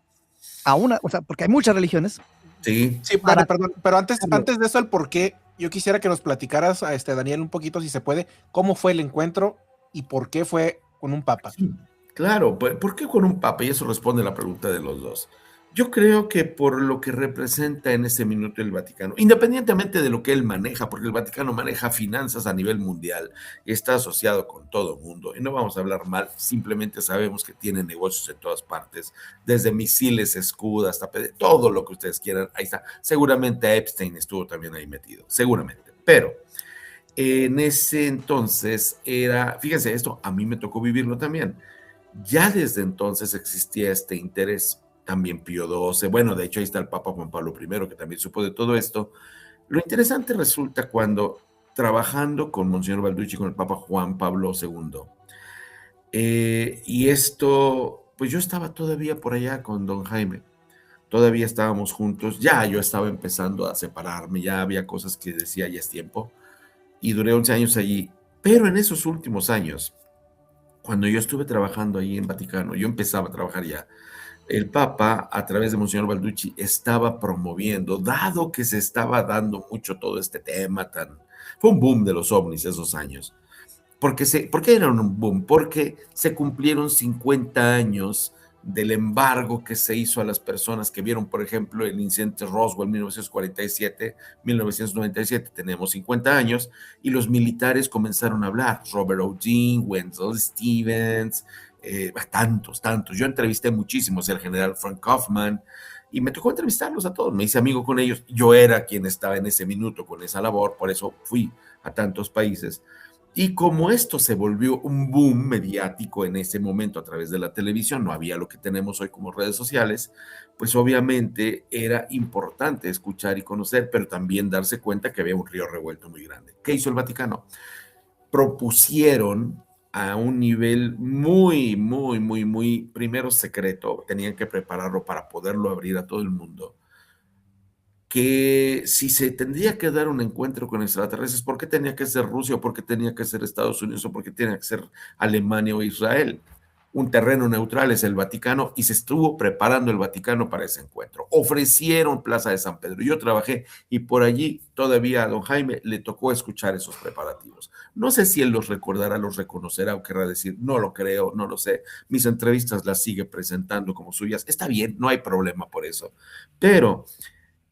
O sea, porque hay muchas religiones. Sí, vale, perdón, pero antes de eso, el por qué, yo quisiera que nos platicaras, Daniel, un poquito, si se puede, cómo fue el encuentro y por qué fue con un papa. Sí, claro, ¿por qué con un papa? Y eso responde a la pregunta de los dos. Yo creo que por lo que representa en ese minuto el Vaticano, independientemente de lo que él maneja, porque el Vaticano maneja finanzas a nivel mundial, está asociado con todo el mundo, y no vamos a hablar mal, simplemente sabemos que tiene negocios en todas partes, desde misiles, escudos, hasta todo lo que ustedes quieran, ahí está. Seguramente Epstein estuvo también ahí metido, seguramente, pero en ese entonces era, fíjense, esto a mí me tocó vivirlo también. Ya desde entonces existía este interés, también Pío XII, bueno, de hecho ahí está el Papa Juan Pablo I, que también supo de todo esto. Lo interesante resulta cuando trabajando con Monseñor Balducci, con el Papa Juan Pablo II, y esto, pues yo estaba todavía por allá con don Jaime, todavía estábamos juntos, ya yo estaba empezando a separarme, ya había cosas que decía ya es tiempo, y duré 11 años allí, pero en esos últimos años, cuando yo estuve trabajando ahí en Vaticano, yo empezaba a trabajar ya, el Papa, a través de Monseñor Balducci, estaba promoviendo, dado que se estaba dando mucho todo este tema tan... Fue un boom de los ovnis esos años. ¿Por qué era un boom? Porque se cumplieron 50 años del embargo que se hizo a las personas que vieron, por ejemplo, el incidente Roswell 1947, 1997, tenemos 50 años, y los militares comenzaron a hablar, Robert O. Dean, Wendell Stevens, tantos. Yo entrevisté muchísimos, el general Frank Kaufman, y me tocó entrevistarlos a todos, me hice amigo con ellos, yo era quien estaba en ese minuto con esa labor, por eso fui a tantos países. Y como esto se volvió un boom mediático en ese momento a través de la televisión, no había lo que tenemos hoy como redes sociales, pues obviamente era importante escuchar y conocer, pero también darse cuenta que había un río revuelto muy grande. ¿Qué hizo el Vaticano? Propusieron a un nivel muy, primero secreto, tenían que prepararlo para poderlo abrir a todo el mundo, que si se tendría que dar un encuentro con extraterrestres, ¿por qué tenía que ser Rusia o por qué tenía que ser Estados Unidos o por qué tenía que ser Alemania o Israel? Un terreno neutral es el Vaticano y se estuvo preparando el Vaticano para ese encuentro. Ofrecieron Plaza de San Pedro. Yo trabajé y por allí todavía a don Jaime le tocó escuchar esos preparativos. No sé si él los recordará, los reconocerá o querrá decir, no lo creo, no lo sé. Mis entrevistas las sigue presentando como suyas. Está bien, no hay problema por eso. Pero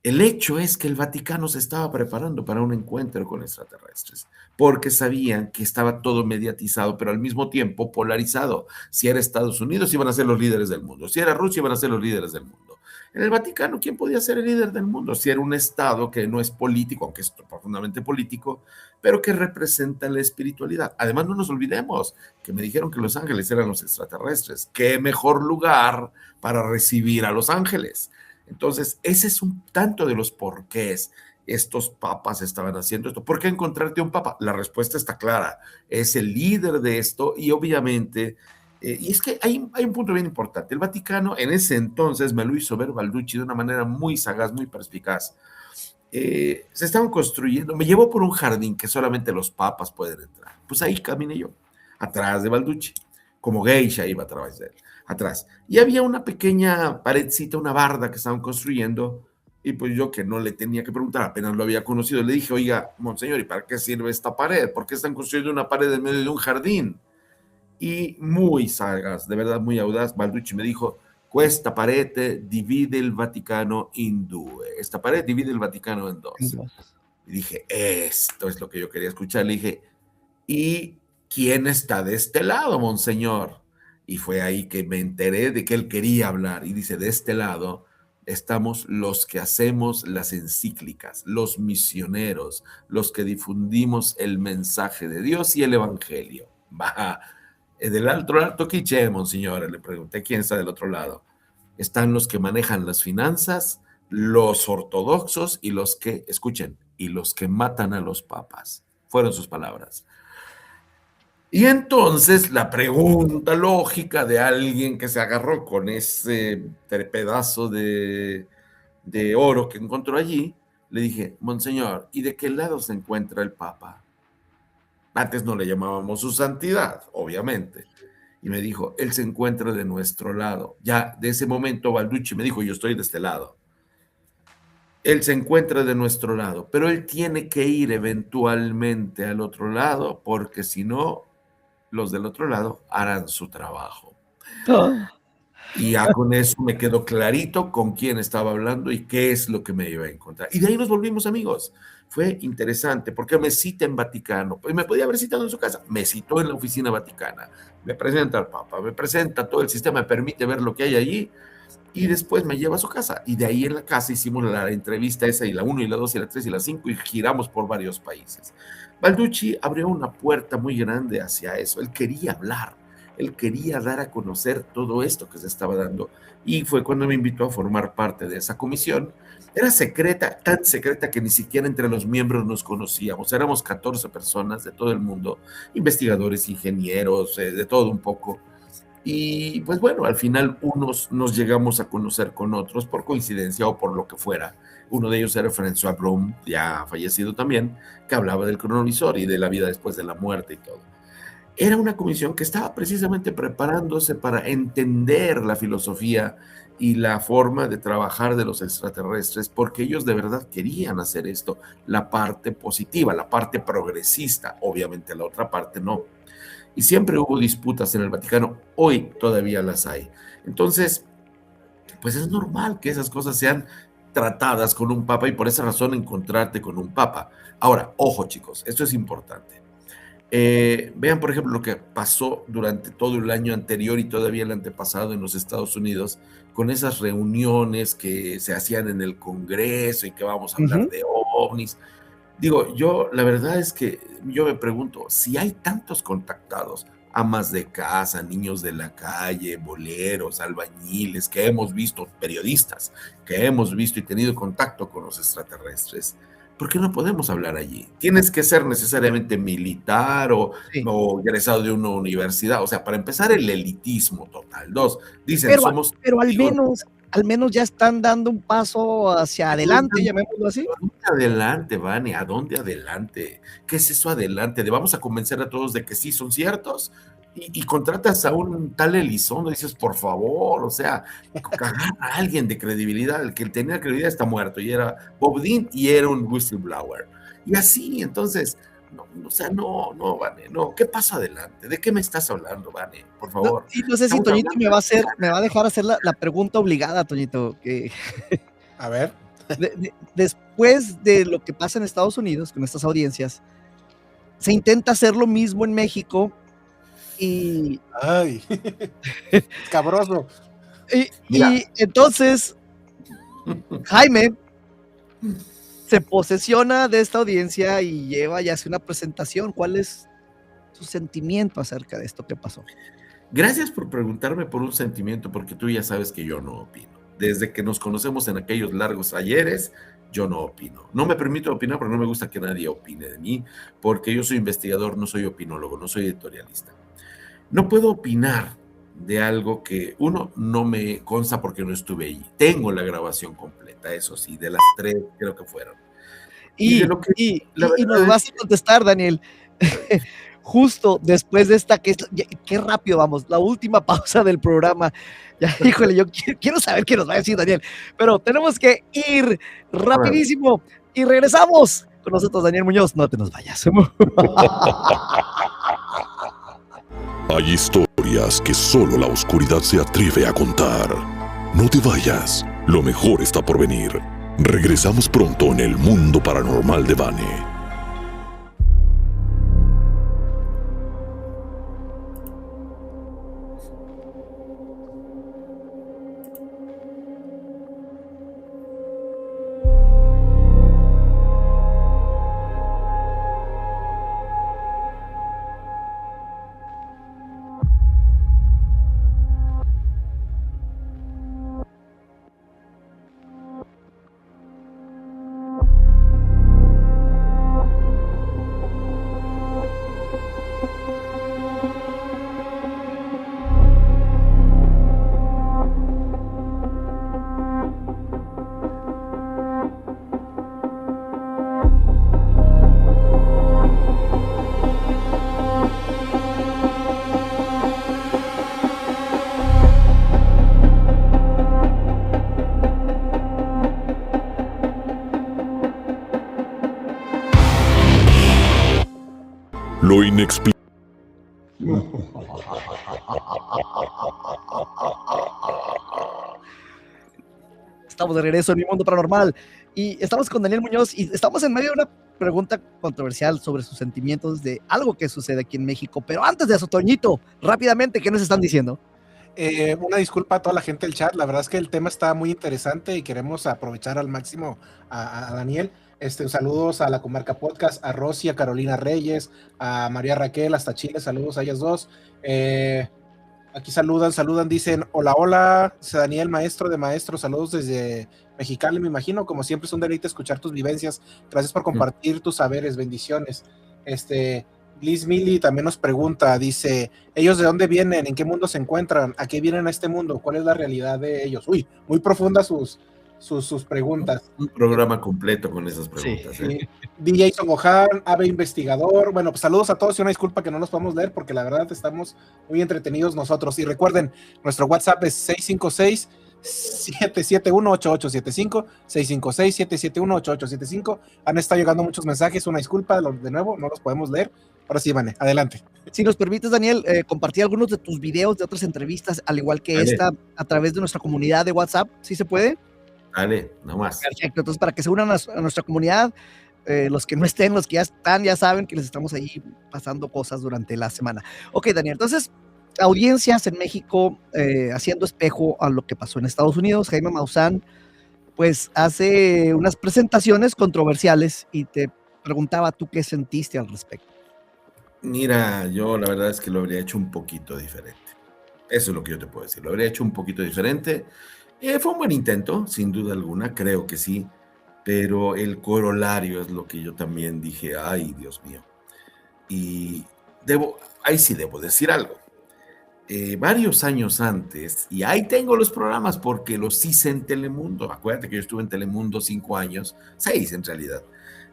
el hecho es que el Vaticano se estaba preparando para un encuentro con extraterrestres, porque sabían que estaba todo mediatizado, pero al mismo tiempo polarizado. Si era Estados Unidos, iban a ser los líderes del mundo. Si era Rusia, iban a ser los líderes del mundo. En el Vaticano, ¿quién podía ser el líder del mundo? Si era un Estado que no es político, aunque es profundamente político, pero que representa la espiritualidad. Además, no nos olvidemos que me dijeron que los ángeles eran los extraterrestres. ¿Qué mejor lugar para recibir a los ángeles? Entonces, ese es un tanto de los porqués estos papas estaban haciendo esto. ¿Por qué encontrarte un papa? La respuesta está clara. Es el líder de esto y obviamente, y es que hay un punto bien importante. El Vaticano en ese entonces me lo hizo ver Balducci de una manera muy sagaz, muy perspicaz. Se estaban construyendo, me llevó por un jardín que solamente los papas pueden entrar. Pues ahí caminé yo, atrás de Balducci, como geisha iba a través de él, atrás. Y había una pequeña paredcita, una barda que estaban construyendo, y pues yo que no le tenía que preguntar, apenas lo había conocido, le dije, oiga, monseñor, ¿y para qué sirve esta pared? ¿Por qué están construyendo una pared en medio de un jardín? Y muy sagaz, de verdad muy audaz, Balducci me dijo, esta pared divide el Vaticano en due. Esta pared divide el Vaticano en dos. Y dije, esto es lo que yo quería escuchar. Le dije, ¿y quién está de este lado, monseñor? Y fue ahí que me enteré de que él quería hablar. Y dice, de este lado estamos los que hacemos las encíclicas, los misioneros, los que difundimos el mensaje de Dios y el evangelio. Va. Del otro lado, ¿qué che, monseñor? Le pregunté, ¿quién está del otro lado? Están los que manejan las finanzas, los ortodoxos y los que, escuchen, y los que matan a los papas. Fueron sus palabras. Y entonces la pregunta lógica de alguien que se agarró con ese pedazo de oro que encontró allí, le dije, monseñor, ¿y de qué lado se encuentra el papa? Antes no le llamábamos su santidad, obviamente. Y me dijo, él se encuentra de nuestro lado. Ya de ese momento Balducci me dijo, yo estoy de este lado. Él se encuentra de nuestro lado, pero él tiene que ir eventualmente al otro lado, porque si no, los del otro lado harán su trabajo. Y ya con eso me quedó clarito con quién estaba hablando y qué es lo que me iba a encontrar. Y de ahí nos volvimos amigos. Fue interesante porque me cita en Vaticano. Pues me podía haber citado en su casa. Me citó en la oficina vaticana. Me presenta al Papa, me presenta todo el sistema, me permite ver lo que hay allí y después me lleva a su casa. Y de ahí en la casa hicimos la entrevista esa y la 1 y la 2 y la 3 y la 5 y giramos por varios países. Balducci abrió una puerta muy grande hacia eso. Él quería hablar. Él quería dar a conocer todo esto que se estaba dando y fue cuando me invitó a formar parte de esa comisión. Era secreta, tan secreta que ni siquiera entre los miembros nos conocíamos. Éramos 14 personas de todo el mundo, investigadores, ingenieros, de todo un poco. Y pues bueno, al final unos nos llegamos a conocer con otros por coincidencia o por lo que fuera. Uno de ellos era François Blum, ya fallecido también, que hablaba del cronovisor y de la vida después de la muerte y todo. Era una comisión que estaba precisamente preparándose para entender la filosofía y la forma de trabajar de los extraterrestres, porque ellos de verdad querían hacer esto, la parte positiva, la parte progresista, obviamente la otra parte no. Y siempre hubo disputas en el Vaticano, hoy todavía las hay. Entonces, pues es normal que esas cosas sean tratadas con un papa y por esa razón encontrarte con un papa. Ahora, ojo chicos, esto es importante. Vean, por ejemplo, lo que pasó durante todo el año anterior y todavía el antepasado en los Estados Unidos, con esas reuniones que se hacían en el Congreso y que vamos a hablar de ovnis. Digo, yo la verdad es que yo me pregunto, si hay tantos contactados, amas de casa, niños de la calle, boleros, albañiles, que hemos visto, periodistas, que hemos visto y tenido contacto con los extraterrestres, ¿por qué no podemos hablar allí? Tienes que ser necesariamente militar o egresado de una universidad. O sea, para empezar, el elitismo total. Dos, dicen, pero al menos ya están dando un paso hacia adelante, llamémoslo así. ¿A dónde adelante, Vani? ¿A dónde adelante? ¿Qué es eso adelante? ¿De vamos a convencer a todos de que sí son ciertos? Y contratas a un tal Elizondo y dices, por favor, o sea, cagar a alguien de credibilidad. El que tenía credibilidad está muerto y era Bob Dean y era un whistleblower. Y así, entonces, no, o sea, no, Vane, no. ¿Qué pasa adelante? ¿De qué me estás hablando, Vane? Por favor. No sé si Toñito me va a dejar hacer la pregunta obligada, Toñito. A ver. Después de lo que pasa en Estados Unidos con estas audiencias, se intenta hacer lo mismo en México. Y ay, cabroso. Y entonces Jaime se posesiona de esta audiencia y lleva y hace una presentación. ¿Cuál es su sentimiento acerca de esto que pasó? Gracias por preguntarme por un sentimiento, porque tú ya sabes que yo no opino. Desde que nos conocemos en aquellos largos ayeres, yo no opino. No me permito opinar porque no me gusta que nadie opine de mí, porque yo soy investigador, no soy opinólogo, no soy editorialista. No puedo opinar de algo que, uno, no me consta porque no estuve allí. Tengo la grabación completa, eso sí, de las 3 creo que fueron. Y nos vas a contestar, Daniel, justo después de esta, qué rápido vamos, la última pausa del programa. Ya, híjole, yo quiero saber qué nos va a decir Daniel, pero tenemos que ir rapidísimo y regresamos con nosotros, Daniel Muñoz. No te nos vayas. Hay historias que solo la oscuridad se atreve a contar. No te vayas, lo mejor está por venir. Regresamos pronto en el mundo paranormal de Vane. Lo inexplicable. Estamos de regreso en Mi Mundo Paranormal y estamos con Daniel Muñoz y estamos en medio de una pregunta controversial sobre sus sentimientos de algo que sucede aquí en México. Pero antes de eso, Toñito, rápidamente, ¿qué nos están diciendo? Una disculpa a toda la gente del chat, la verdad es que el tema está muy interesante y queremos aprovechar al máximo a Daniel. Saludos a la Comarca Podcast, a Rosy, a Carolina Reyes, a María Raquel, hasta Chile, saludos a ellas dos. Aquí saludan, dicen, hola, Daniel, maestro de maestros, saludos desde Mexicali, me imagino, como siempre es un deleite escuchar tus vivencias, gracias por compartir tus saberes, bendiciones. Liz Millie también nos pregunta, dice, ¿ellos de dónde vienen? ¿En qué mundo se encuentran? ¿A qué vienen a este mundo? ¿Cuál es la realidad de ellos? Uy, muy profundas sus preguntas. Un programa completo con esas preguntas. Sí. DJ Son Gohan, Ave Investigador. Bueno, pues saludos a todos y una disculpa que no los podemos leer porque la verdad estamos muy entretenidos nosotros. Y recuerden, nuestro WhatsApp es 656-771-8875, 656-771-8875. Han estado llegando muchos mensajes, una disculpa, de nuevo, no los podemos leer. Ahora sí, Vane, adelante. Si nos permites, Daniel, compartir algunos de tus videos de otras entrevistas, al igual que esta, a través de nuestra comunidad de WhatsApp, ¿sí se puede? Dale, nomás. Perfecto, entonces para que se unan a nuestra comunidad, los que no estén, los que ya están, ya saben que les estamos ahí pasando cosas durante la semana. Ok, Daniel, entonces, audiencias en México, haciendo espejo a lo que pasó en Estados Unidos, Jaime Maussan, pues hace unas presentaciones controversiales y te preguntaba tú qué sentiste al respecto. Mira, yo la verdad es que lo habría hecho un poquito diferente. Eso es lo que yo te puedo decir. Lo habría hecho un poquito diferente. Fue un buen intento, sin duda alguna, creo que sí. Pero el corolario es lo que yo también dije, ay, Dios mío. Y ahí sí debo decir algo. Varios años antes, y ahí tengo los programas porque los hice en Telemundo. Acuérdate que yo estuve en Telemundo 5 años, 6 en realidad.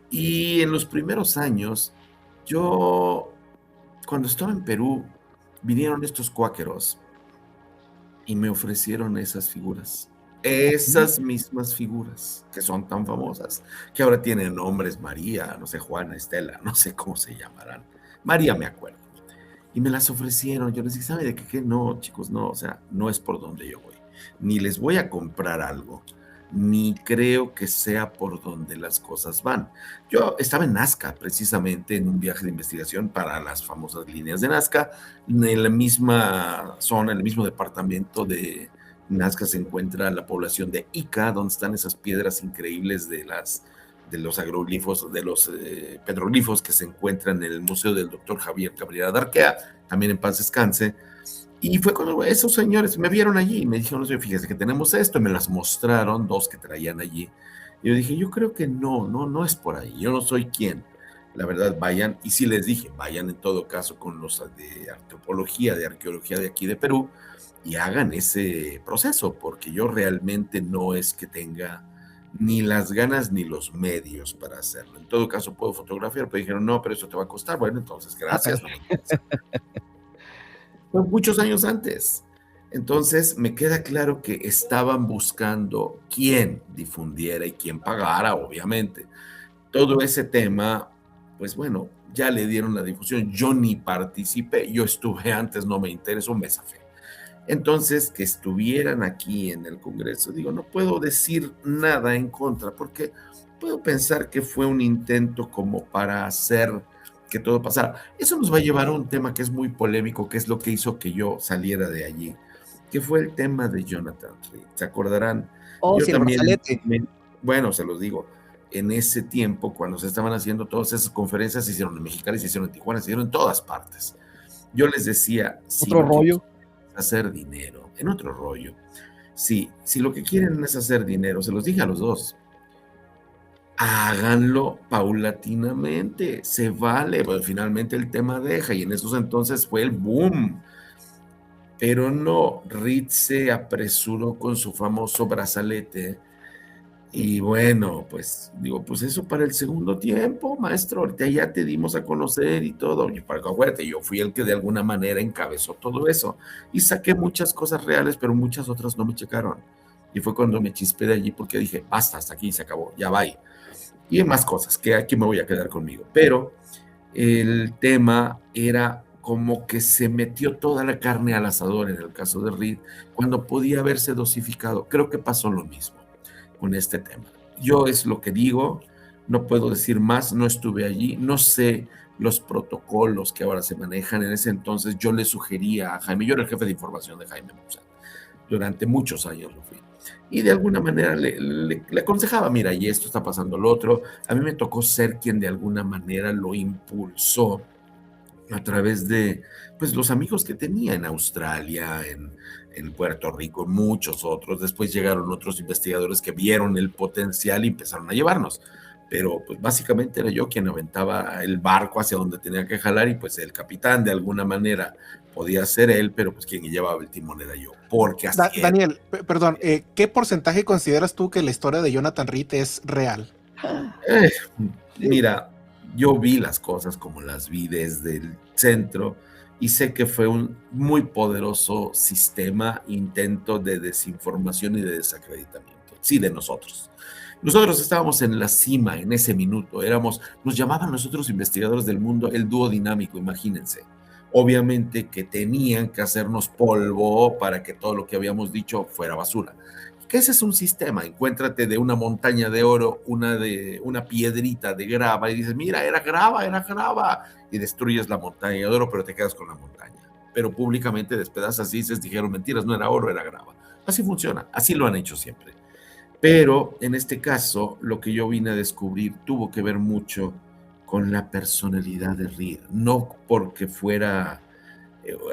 Y en los primeros años, cuando estaba en Perú, vinieron estos cuáqueros y me ofrecieron esas figuras. Esas mismas figuras que son tan famosas, que ahora tienen nombres María, no sé, Juana, Estela, no sé cómo se llamarán. María me acuerdo. Y me las ofrecieron. Yo les dije, ¿sabe de qué? No, chicos, no, o sea, no es por donde yo voy. Ni les voy a comprar algo, ni creo que sea por donde las cosas van. Yo estaba en Nazca, precisamente, en un viaje de investigación para las famosas líneas de Nazca. En la misma zona, en el mismo departamento de Nazca se encuentra la población de Ica, donde están esas piedras increíbles de los agroglifos, de los petroglifos que se encuentran en el Museo del Dr. Javier Cabrera Darquea, también en paz descanse. Y fue cuando esos señores me vieron allí y me dijeron, fíjese que tenemos esto, y me las mostraron, 2 que traían allí. Y yo dije, yo creo que no es por ahí, yo no soy quien. La verdad, vayan, y sí les dije, vayan en todo caso con los de antropología, de arqueología de aquí de Perú, y hagan ese proceso, porque yo realmente no es que tenga ni las ganas ni los medios para hacerlo. En todo caso puedo fotografiar, pero dijeron, no, pero eso te va a costar. Bueno, entonces, gracias. Fue muchos años antes. Entonces, me queda claro que estaban buscando quién difundiera y quién pagara, obviamente. Todo ese tema, pues bueno, ya le dieron la difusión. Yo ni participé, yo estuve antes, no me interesó, me zafé. Entonces, que estuvieran aquí en el Congreso, digo, no puedo decir nada en contra, porque puedo pensar que fue un intento como para hacer que todo pasara. Eso nos va a llevar a un tema que es muy polémico, que es lo que hizo que yo saliera de allí, que fue el tema de Jonathan Reed. ¿Se acordarán? Yo sí, también, el bueno, se los digo, en ese tiempo, cuando se estaban haciendo todas esas conferencias, se hicieron en Mexicali, se hicieron en Tijuana, se hicieron en todas partes. Yo les decía, otro rollo. Hacer dinero, en otro rollo. Si lo que quieren es hacer dinero, se los dije a los dos, háganlo paulatinamente, se vale, pues finalmente el tema deja, y en esos entonces fue el boom. Pero no, Reed se apresuró con su famoso brazalete. Y bueno, pues digo, pues eso para el segundo tiempo, maestro, ahorita ya te dimos a conocer y todo. Y para que acuérdate, yo fui el que de alguna manera encabezó todo eso. Y saqué muchas cosas reales, pero muchas otras no me checaron. Y fue cuando me chispé de allí porque dije, basta, hasta aquí se acabó, ya va. Y más cosas, que aquí me voy a quedar conmigo. Pero el tema era como que se metió toda la carne al asador en el caso de Reed, cuando podía haberse dosificado. Creo que pasó lo mismo. con este tema. Yo es lo que digo, no puedo decir más, no estuve allí, no sé los protocolos que ahora se manejan. En ese entonces yo le sugería a Jaime, yo era el jefe de información de Jaime Maussan, durante muchos años lo fui, y de alguna manera le aconsejaba, mira, y esto está pasando lo otro. A mí me tocó ser quien de alguna manera lo impulsó a través de pues, los amigos que tenía en Australia, en Puerto Rico, muchos otros. Después llegaron otros investigadores que vieron el potencial y empezaron a llevarnos. Pero pues básicamente era yo quien aventaba el barco hacia donde tenía que jalar, y pues el capitán de alguna manera podía ser él, pero pues quien llevaba el timón era yo. Porque así Daniel, perdón, ¿qué porcentaje consideras tú que la historia de Jonathan Reed es real? Mira, yo vi las cosas como las vi desde el centro y sé que fue un muy poderoso sistema, intento de desinformación y de desacreditamiento. Sí, de nosotros. Nosotros estábamos en la cima en ese minuto, nos llamaban los otros investigadores del mundo el dúo dinámico, imagínense. Obviamente que tenían que hacernos polvo para que todo lo que habíamos dicho fuera basura. Que ese es un sistema, encuéntrate de una montaña de oro, una piedrita de grava y dices, mira, era grava, y destruyes la montaña de oro, pero te quedas con la montaña. Pero públicamente despedazas y dices, dijeron mentiras, no era oro, era grava. Así funciona, así lo han hecho siempre. Pero en este caso, lo que yo vine a descubrir tuvo que ver mucho con la personalidad de Reed, no porque fuera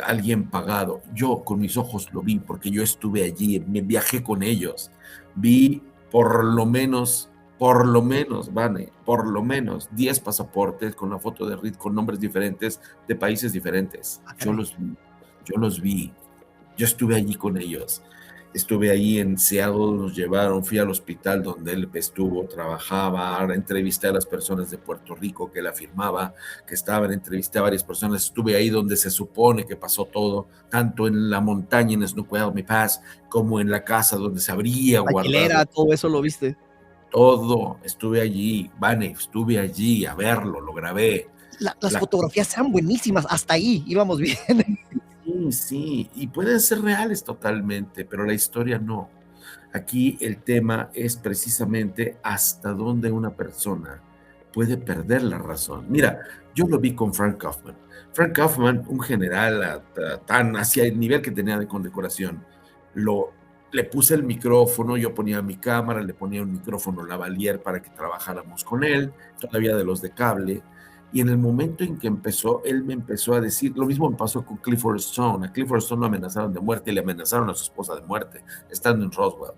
alguien pagado. Yo con mis ojos lo vi porque yo estuve allí, me viajé con ellos, vi por lo menos, Vane, por lo menos 10 pasaportes con la foto de Reed con nombres diferentes de países diferentes. Yo los vi, yo estuve allí con ellos. Estuve ahí en Seattle, nos llevaron, fui al hospital donde él estuvo, trabajaba, entrevisté a las personas de Puerto Rico que él afirmaba que estaban, entrevisté a varias personas, estuve ahí donde se supone que pasó todo, tanto en la montaña en Snoqualmie Pass, como en la casa donde se habría guardado. Todo eso lo viste. Todo, estuve allí, Vane, estuve allí a verlo, lo grabé. Las fotografías eran buenísimas, hasta ahí íbamos bien. Sí, y pueden ser reales totalmente, pero la historia no. Aquí el tema es precisamente hasta dónde una persona puede perder la razón. Mira, yo lo vi con Frank Kaufman. Frank Kaufman, un general tan hacia el nivel que tenía de condecoración, le puse el micrófono, yo ponía mi cámara, le ponía un micrófono lavalier para que trabajáramos con él, todavía de los de cable. Y en el momento en que empezó, él me empezó a decir, lo mismo me pasó con Clifford Stone. A Clifford Stone lo amenazaron de muerte y le amenazaron a su esposa de muerte, estando en Roswell.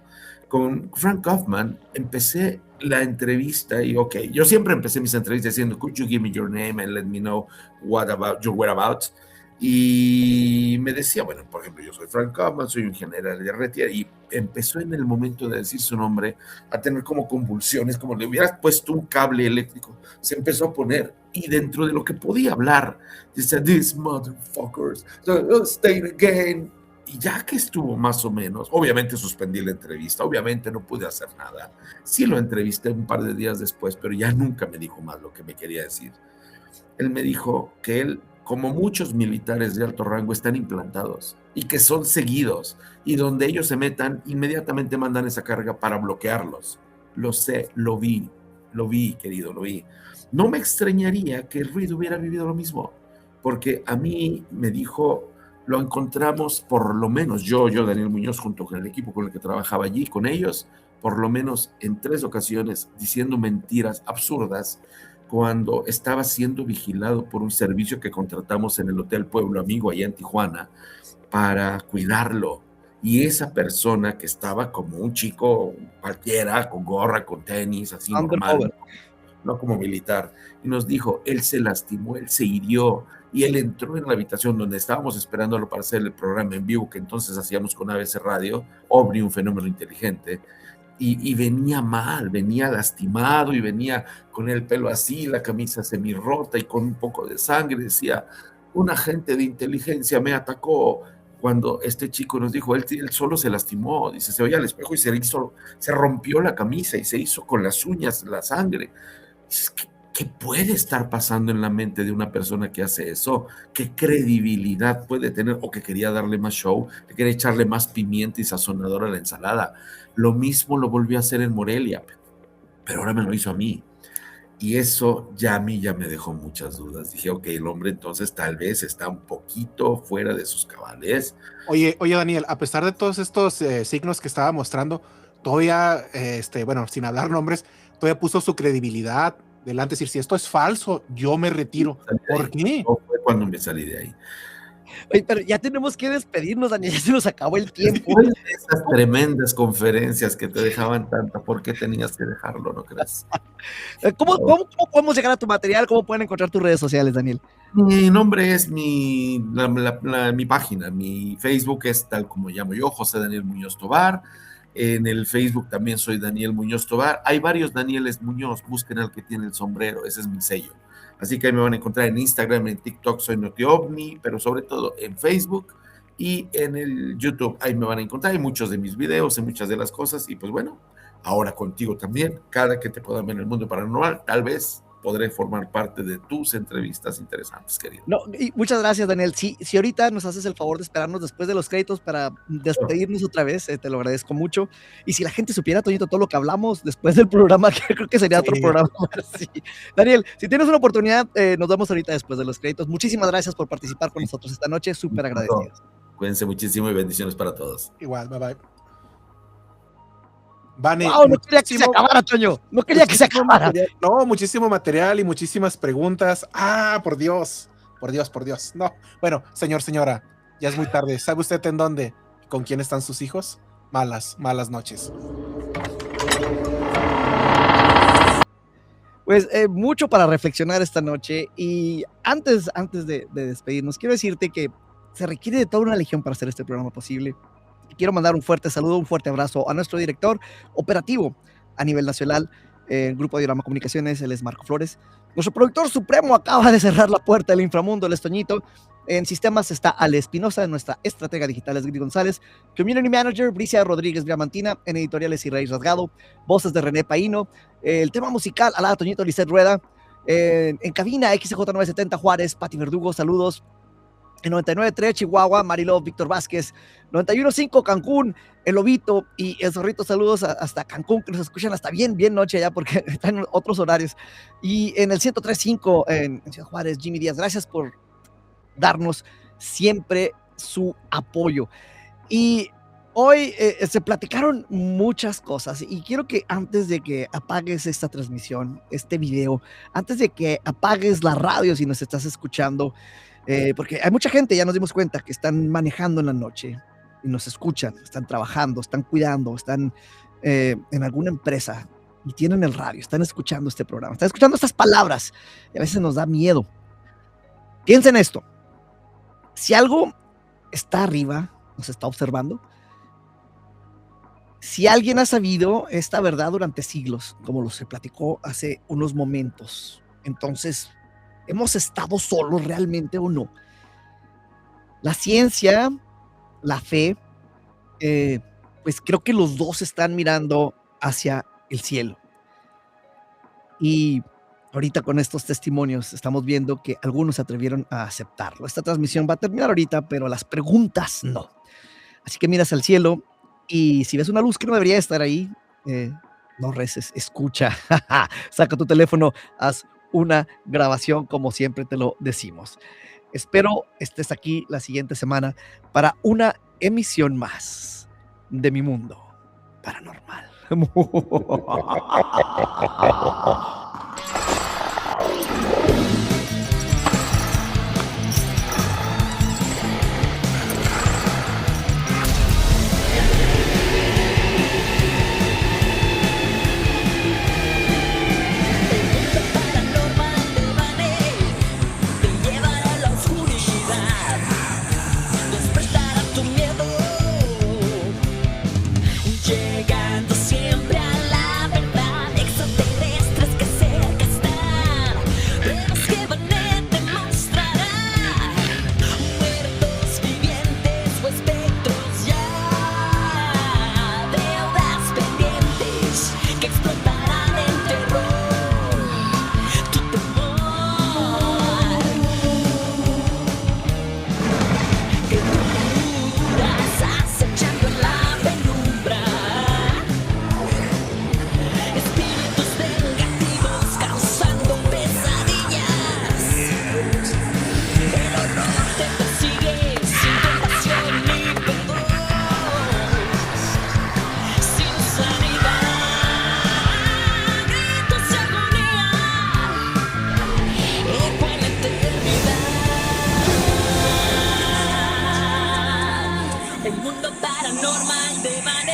Con Frank Kaufman empecé la entrevista y yo siempre empecé mis entrevistas diciendo, could you give me your name and let me know what about your whereabouts? Y me decía, bueno, por ejemplo, yo soy Frank Kaufman, soy un general de retiro, y empezó en el momento de decir su nombre a tener como convulsiones, como le hubieras puesto un cable eléctrico, se empezó a poner, y dentro de lo que podía hablar, dice, these motherfuckers, stay again, y ya que estuvo más o menos, obviamente suspendí la entrevista, obviamente no pude hacer nada, sí lo entrevisté un par de días después, pero ya nunca me dijo más lo que me quería decir. Él me dijo que él, como muchos militares de alto rango, están implantados y que son seguidos, y donde ellos se metan, inmediatamente mandan esa carga para bloquearlos. Lo sé, lo vi, querido, lo vi. No me extrañaría que Reed hubiera vivido lo mismo, porque a mí me dijo, lo encontramos por lo menos, yo Daniel Muñoz, junto con el equipo con el que trabajaba allí, con ellos, por lo menos en 3 ocasiones, diciendo mentiras absurdas, cuando estaba siendo vigilado por un servicio que contratamos en el Hotel Pueblo Amigo allá en Tijuana para cuidarlo. Y esa persona que estaba como un chico cualquiera, con gorra, con tenis, así normal, no como militar, y nos dijo, él se lastimó, él se hirió, y él entró en la habitación donde estábamos esperándolo para hacer el programa en vivo que entonces hacíamos con ABC Radio, OVNI, un fenómeno inteligente, y venía mal, venía lastimado y venía con el pelo así, la camisa semirrota y con un poco de sangre. Decía, un agente de inteligencia me atacó. Cuando este chico nos dijo, él solo se lastimó, dice, se veía al espejo y se rompió la camisa y se hizo con las uñas la sangre. Dices, ¿qué ¿Qué puede estar pasando en la mente de una persona que hace eso? ¿Qué credibilidad puede tener? O que quería darle más show, que quería echarle más pimienta y sazonador a la ensalada. Lo mismo lo volvió a hacer en Morelia, pero ahora me lo hizo a mí. Y eso ya a mí ya me dejó muchas dudas. Dije, ok, el hombre entonces tal vez está un poquito fuera de sus cabales. Oye, Daniel, a pesar de todos estos signos que estaba mostrando, todavía, bueno, sin hablar nombres, todavía puso su credibilidad delante, decir, si esto es falso, yo me retiro. ¿Por qué? No fue cuando me salí de ahí. Oye, pero ya tenemos que despedirnos, Daniel, ya se nos acabó el tiempo. Después de esas tremendas conferencias que te dejaban tanta, ¿por qué tenías que dejarlo, no crees? ¿Cómo podemos llegar a tu material? ¿Cómo pueden encontrar tus redes sociales, Daniel? Mi nombre es mi página, mi Facebook es tal como llamo yo, José Daniel Muñoz Tobar. En el Facebook también soy Daniel Muñoz Tobar. Hay varios Danieles Muñoz, busquen al que tiene el sombrero, ese es mi sello. Así que ahí me van a encontrar en Instagram, en TikTok soy NotiOvni, pero sobre todo en Facebook y en el YouTube. Ahí me van a encontrar, hay muchos de mis videos, en muchas de las cosas. Y pues bueno, ahora contigo también, cada que te pueda ver en el mundo paranormal, tal vez podré formar parte de tus entrevistas interesantes, querido. No, y muchas gracias, Daniel. Si ahorita nos haces el favor de esperarnos después de los créditos para despedirnos otra vez, te lo agradezco mucho. Y si la gente supiera, Toñito, todo lo que hablamos después del programa, que creo que sería otro programa más. Sí. Daniel, si tienes una oportunidad, nos vemos ahorita después de los créditos. Muchísimas gracias por participar con nosotros esta noche, súper agradecidos. Cuídense muchísimo y bendiciones para todos. Igual, bye bye. Vane, Wow, no quería que se acabara, Toño. No quería que se acabara. No, muchísimo material y muchísimas preguntas. Por Dios. No. Bueno, señora, ya es muy tarde. ¿Sabe usted en dónde? ¿Con quién están sus hijos? Malas noches. Pues mucho para reflexionar esta noche. Y antes de despedirnos, quiero decirte que se requiere de toda una legión para hacer este programa posible. Quiero mandar un fuerte saludo, un fuerte abrazo a nuestro director operativo a nivel nacional, Grupo Audiorama Comunicaciones, él es Marco Flores. Nuestro productor supremo acaba de cerrar la puerta del inframundo, el Estoñito. En sistemas está Ale Espinosa, nuestra estratega digital es Gris González, Community Manager Bricia Rodríguez Villamantina, en editoriales Israel Rasgado, voces de René Paino, el tema musical Alá Toñito Lisset Rueda, en cabina XJ970 Juárez, Pati Verdugo, saludos. En 99.3 Chihuahua, Mariló, Víctor Vázquez, 91.5 Cancún, El Lobito y El Zorrito, saludos hasta Cancún, que nos escuchan hasta bien noche allá porque están en otros horarios. Y en el 103.5 en Ciudad Juárez, Jimmy Díaz, gracias por darnos siempre su apoyo. Y hoy se platicaron muchas cosas y quiero que antes de que apagues esta transmisión, este video, antes de que apagues la radio si nos estás escuchando, porque hay mucha gente, ya nos dimos cuenta, que están manejando en la noche y nos escuchan, están trabajando, están cuidando, están en alguna empresa y tienen el radio, están escuchando este programa, están escuchando estas palabras y a veces nos da miedo. Piensen esto, si algo está arriba, nos está observando, si alguien ha sabido esta verdad durante siglos, como lo se platicó hace unos momentos, entonces ¿hemos estado solos realmente o no? La ciencia, la fe, pues creo que los dos están mirando hacia el cielo. Y ahorita con estos testimonios estamos viendo que algunos se atrevieron a aceptarlo. Esta transmisión va a terminar ahorita, pero las preguntas no. Así que miras al cielo y si ves una luz que no debería estar ahí, no reces, escucha. Saca tu teléfono, haz una grabación como siempre te lo decimos. Espero estés aquí la siguiente semana para una emisión más de Mi Mundo Paranormal. Llegando siempre a la verdad, extraterrestres que paranormal de Vanessa.